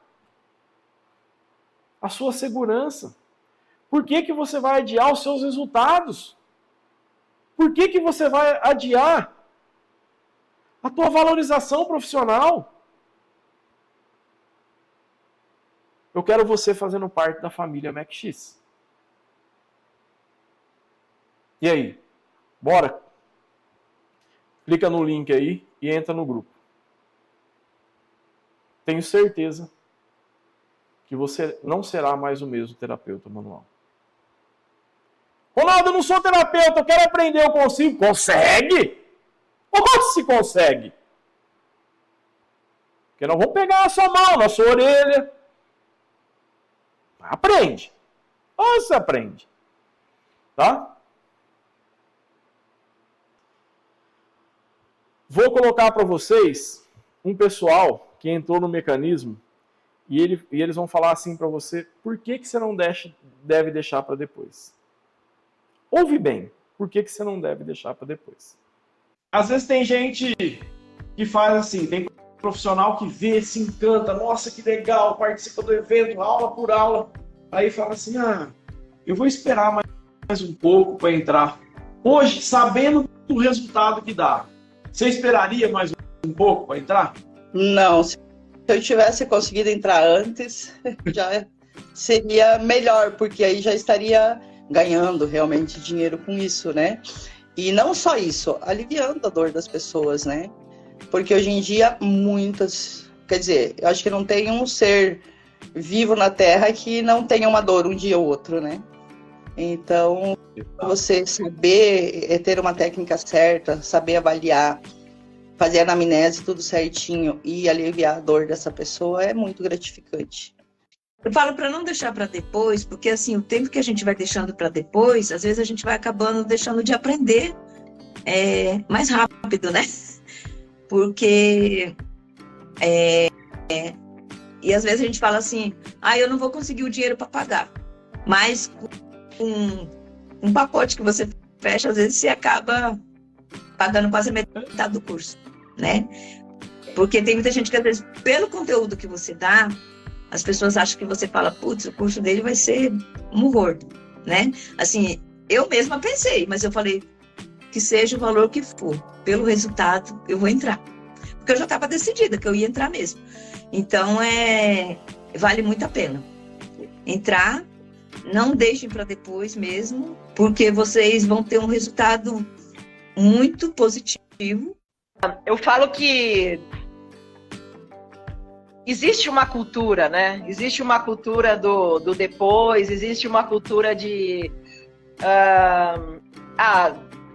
Speaker 1: a sua segurança? Por que que você vai adiar os seus resultados? Por que que você vai adiar a tua valorização profissional? Eu quero você fazendo parte da família MacX. E aí? Bora? Clica no link aí e entra no grupo. Tenho certeza que você não será mais o mesmo terapeuta manual. Ronaldo, eu não sou terapeuta, eu quero aprender, eu consigo. Consegue? Ou se consegue? Porque nós vamos pegar na sua mão, na sua orelha. Aprende. Ou você aprende. Tá? Vou colocar para vocês um pessoal que entrou no mecanismo e eles vão falar assim para você, por que que você não deve deixar para depois? Ouve bem, por que que você não deve deixar para depois? Às vezes tem gente que faz assim, tem profissional que vê, se encanta, nossa, que legal, participa do evento, aula por aula, aí fala assim, eu vou esperar mais um pouco para entrar. Hoje, sabendo do resultado que dá, você esperaria mais um pouco para entrar?
Speaker 8: Não, se eu tivesse conseguido entrar antes, já seria melhor, porque aí já estaria ganhando realmente dinheiro com isso, né? E não só isso, aliviando a dor das pessoas, né? Porque hoje em dia muitas, quer dizer, eu acho que não tem um ser vivo na Terra que não tenha uma dor um dia ou outro, né? Então, você saber ter uma técnica certa, saber avaliar, fazer a anamnese tudo certinho e aliviar a dor dessa pessoa é muito gratificante.
Speaker 9: Eu falo para não deixar para depois, porque assim, o tempo que a gente vai deixando para depois, às vezes a gente vai acabando deixando de aprender mais rápido, né? Porque e às vezes a gente fala assim, eu não vou conseguir o dinheiro para pagar, mas com um pacote que você fecha, às vezes você acaba pagando quase metade do curso, né? Porque tem muita gente que, às vezes, pelo conteúdo que você dá, as pessoas acham que você fala, putz, o curso dele vai ser um horror, né? Assim, eu mesma pensei, mas eu falei que seja o valor que for, pelo resultado, eu vou entrar. Porque eu já estava decidida que eu ia entrar mesmo. Então, vale muito a pena entrar. Não deixem para depois mesmo, porque vocês vão ter um resultado muito positivo.
Speaker 10: Eu falo que existe uma cultura, né? Existe uma cultura do depois, existe uma cultura de...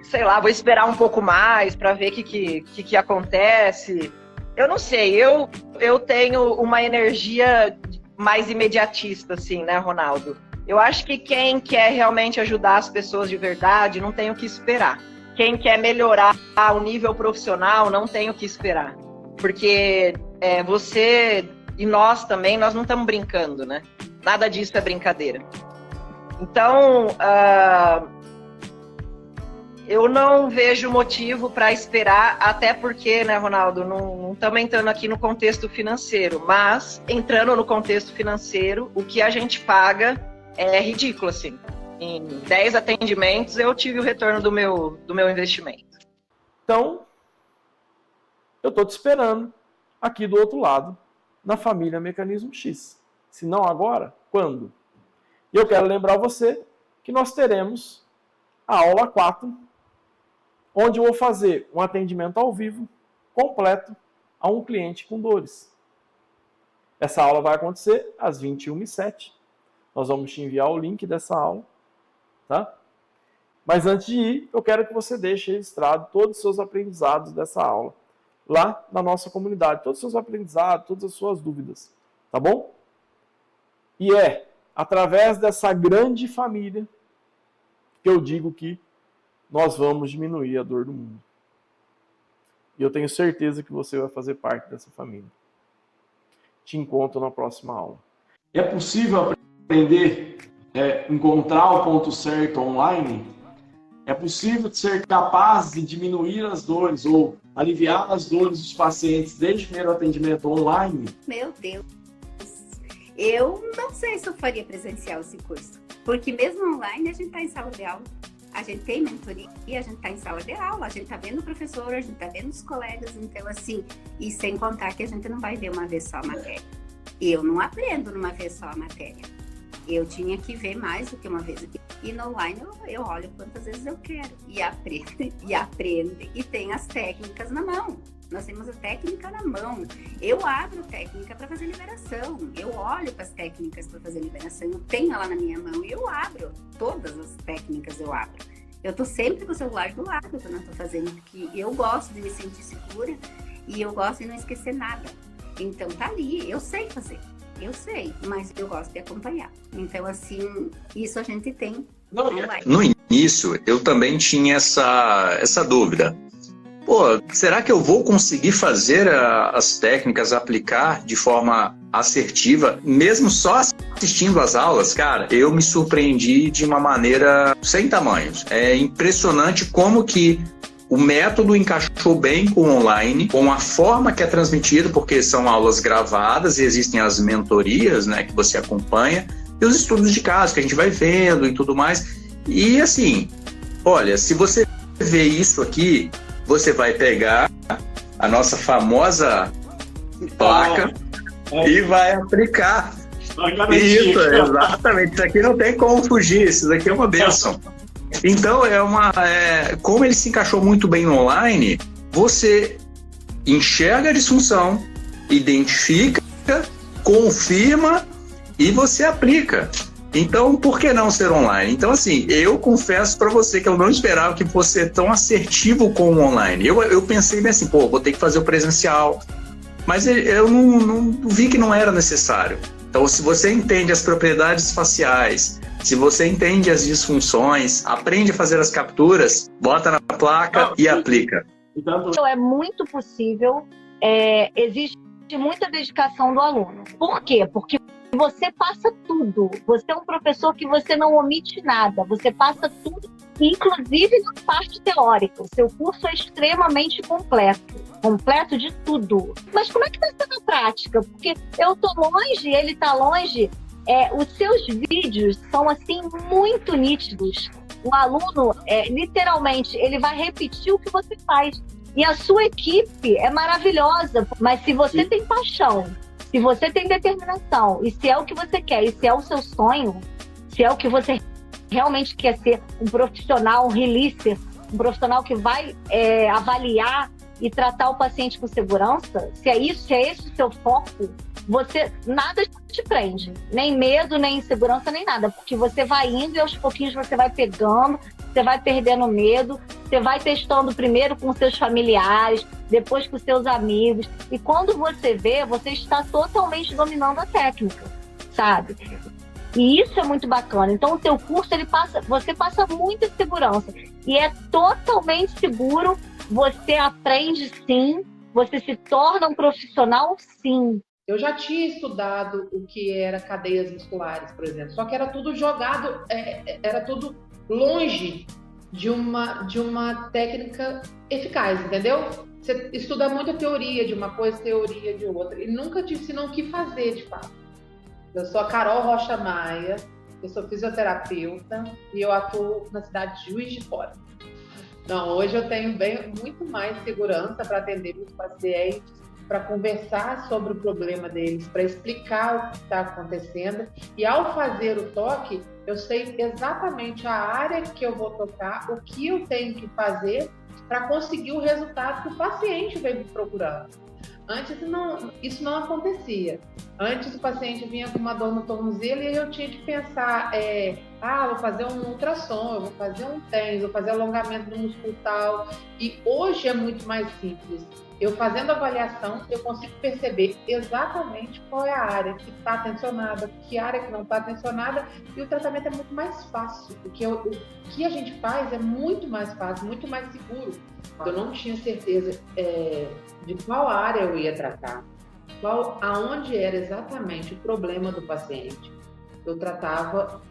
Speaker 10: sei lá, vou esperar um pouco mais para ver o que acontece. Eu não sei, eu tenho uma energia mais imediatista, assim, né, Ronaldo? Eu acho que quem quer realmente ajudar as pessoas de verdade não tem o que esperar. Quem quer melhorar o nível profissional não tem o que esperar. Porque você e nós também, nós não estamos brincando, né? Nada disso é brincadeira. Então, eu não vejo motivo para esperar, até porque, né, Ronaldo, não estamos entrando aqui no contexto financeiro, mas entrando no contexto financeiro, o que a gente paga é ridículo, assim. Em 10 atendimentos, eu tive o retorno do meu investimento.
Speaker 1: Então, eu estou te esperando aqui do outro lado, na família Mecanismo X. Se não agora, quando? E eu quero lembrar você que nós teremos a aula 4, onde eu vou fazer um atendimento ao vivo, completo, a um cliente com dores. Essa aula vai acontecer às 21h07. Nós vamos te enviar o link dessa aula, tá? Mas antes de ir, eu quero que você deixe registrado todos os seus aprendizados dessa aula, lá na nossa comunidade, todos os seus aprendizados, todas as suas dúvidas, tá bom? E através dessa grande família que eu digo que nós vamos diminuir a dor do mundo. E eu tenho certeza que você vai fazer parte dessa família. Te encontro na próxima aula. É possível aprender, encontrar o ponto certo online? É possível ser capaz de diminuir as dores ou aliviar as dores dos pacientes desde o primeiro atendimento online?
Speaker 11: Meu Deus, eu não sei se eu faria presencial esse curso, porque mesmo online a gente está em sala de aula, a gente tem mentoria, a gente está em sala de aula, a gente está vendo o professor, a gente está vendo os colegas, então assim, e sem contar que a gente não vai ver uma vez só a matéria. Eu não aprendo numa vez só a matéria. Eu tinha que ver mais do que uma vez. E no online eu olho quantas vezes eu quero. E aprende. E tem as técnicas na mão. Nós temos a técnica na mão. Eu abro técnica para fazer liberação. Eu olho para as técnicas para fazer liberação. Eu tenho ela na minha mão e eu abro. Todas as técnicas eu abro. Eu tô sempre com o celular do lado quando eu tô fazendo. Porque eu gosto de me sentir segura. E eu gosto de não esquecer nada. Então tá ali. Eu sei fazer. Eu sei, mas eu gosto de acompanhar. Então, assim, isso a gente tem online.
Speaker 12: No início, eu também tinha essa dúvida. Pô, será que eu vou conseguir fazer as técnicas, aplicar de forma assertiva, mesmo só assistindo às aulas? Cara, eu me surpreendi de uma maneira sem tamanhos. É impressionante como que o método encaixou bem com o online, com a forma que é transmitido, porque são aulas gravadas e existem as mentorias, né, que você acompanha, e os estudos de caso que a gente vai vendo e tudo mais. E assim, olha, se você ver isso aqui, você vai pegar a nossa famosa placa e vai aplicar. Isso, exatamente. Isso aqui não tem como fugir, isso daqui é uma bênção. Então, como ele se encaixou muito bem no online, você enxerga a disfunção, identifica, confirma e você aplica. Então, por que não ser online? Então, assim, eu confesso para você que eu não esperava que fosse tão assertivo com o online. Eu pensei bem assim, vou ter que fazer o presencial. Mas eu não vi que não era necessário. Então, se você entende as propriedades faciais, se você entende as disfunções, aprende a fazer as capturas, bota na placa e aplica.
Speaker 13: Então, é muito possível, existe muita dedicação do aluno. Por quê? Porque você passa tudo. Você é um professor que você não omite nada. Você passa tudo inclusive na parte teórica. O seu curso é extremamente completo de tudo. Mas como é que vai ser na prática? Porque eu tô longe, ele tá longe. Os seus vídeos são assim muito nítidos. O aluno, literalmente, ele vai repetir o que você faz. E a sua equipe é maravilhosa. Mas se você tem paixão, se você tem determinação, e se é o que você quer, e se é o seu sonho, se é o que você realmente quer ser, um profissional, um releaser, um profissional que vai avaliar e tratar o paciente com segurança, se é esse o seu foco, nada te prende. Nem medo, nem insegurança, nem nada. Porque você vai indo e aos pouquinhos você vai pegando, você vai perdendo medo, você vai testando primeiro com seus familiares, depois com seus amigos. E quando você vê, você está totalmente dominando a técnica, sabe? E isso é muito bacana. Então, o teu curso, você passa muita segurança. E é totalmente seguro. Você aprende, sim. Você se torna um profissional, sim.
Speaker 14: Eu já tinha estudado o que era cadeias musculares, por exemplo. Só que era tudo jogado, era tudo longe de uma técnica eficaz, entendeu? Você estuda muito a teoria de uma coisa, teoria de outra. E nunca te ensinam o que fazer, de fato. Eu sou a Carol Rocha Maia, eu sou fisioterapeuta e eu atuo na cidade de Juiz de Fora. Não, hoje eu tenho muito mais segurança para atender os pacientes, para conversar sobre o problema deles, para explicar o que está acontecendo. E ao fazer o toque, eu sei exatamente a área que eu vou tocar, o que eu tenho que fazer para conseguir o resultado que o paciente veio me procurando. Antes isso não acontecia. Antes o paciente vinha com uma dor no tornozelo e eu tinha que pensar, vou fazer um ultrassom, eu vou fazer um TENS, vou fazer alongamento do músculo tal. E hoje é muito mais simples. Eu fazendo avaliação, eu consigo perceber exatamente qual é a área que está tensionada, que área que não está tensionada, e o tratamento é muito mais fácil, porque o que a gente faz é muito mais fácil, muito mais seguro. Eu não tinha certeza de qual área eu ia tratar, aonde era exatamente o problema do paciente. Eu tratava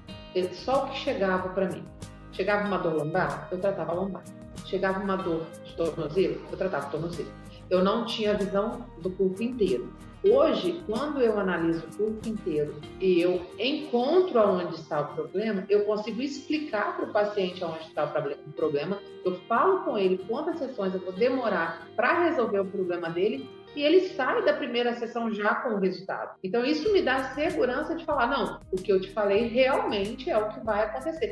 Speaker 14: só o que chegava para mim. Chegava uma dor lombar, eu tratava lombar. Chegava uma dor de tornozelo, eu tratava tornozelo. Eu não tinha a visão do corpo inteiro. Hoje, quando eu analiso o corpo inteiro e eu encontro aonde está o problema, eu consigo explicar para o paciente aonde está o problema, eu falo com ele quantas sessões eu vou demorar para resolver o problema dele e ele sai da primeira sessão já com o resultado. Então, isso me dá segurança de falar, não, o que eu te falei realmente é o que vai acontecer.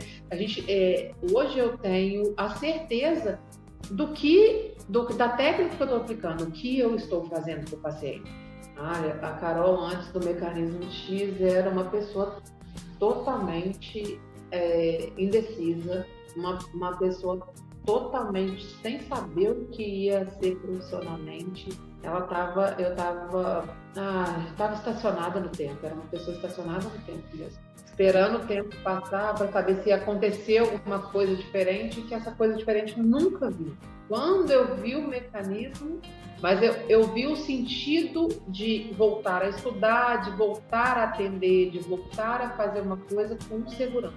Speaker 14: Hoje eu tenho a certeza da técnica que eu estou aplicando, o que eu estou fazendo para o paciente. A Carol, antes do mecanismo X, era uma pessoa totalmente indecisa, uma pessoa totalmente sem saber o que ia ser profissionalmente. Eu estava estacionada no tempo, era uma pessoa estacionada no tempo mesmo. Esperando o tempo passar para saber se aconteceu alguma coisa diferente, que essa coisa diferente eu nunca vi. Quando eu vi o mecanismo, mas eu vi o sentido de voltar a estudar, de voltar a atender, de voltar a fazer uma coisa com segurança.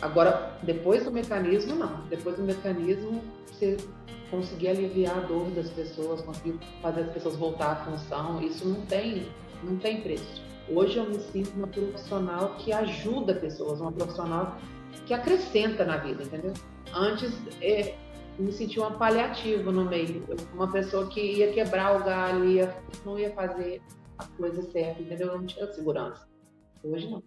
Speaker 14: Agora, depois do mecanismo, não. Depois do mecanismo, você conseguir aliviar a dor das pessoas, conseguir fazer as pessoas voltar à função, isso não tem preço. Hoje eu me sinto uma profissional que ajuda pessoas, uma profissional que acrescenta na vida, entendeu? Antes, eu me sentia uma paliativa no meio, uma pessoa que ia quebrar o galho, não ia fazer a coisa certa, entendeu? Eu não tinha segurança. Hoje não.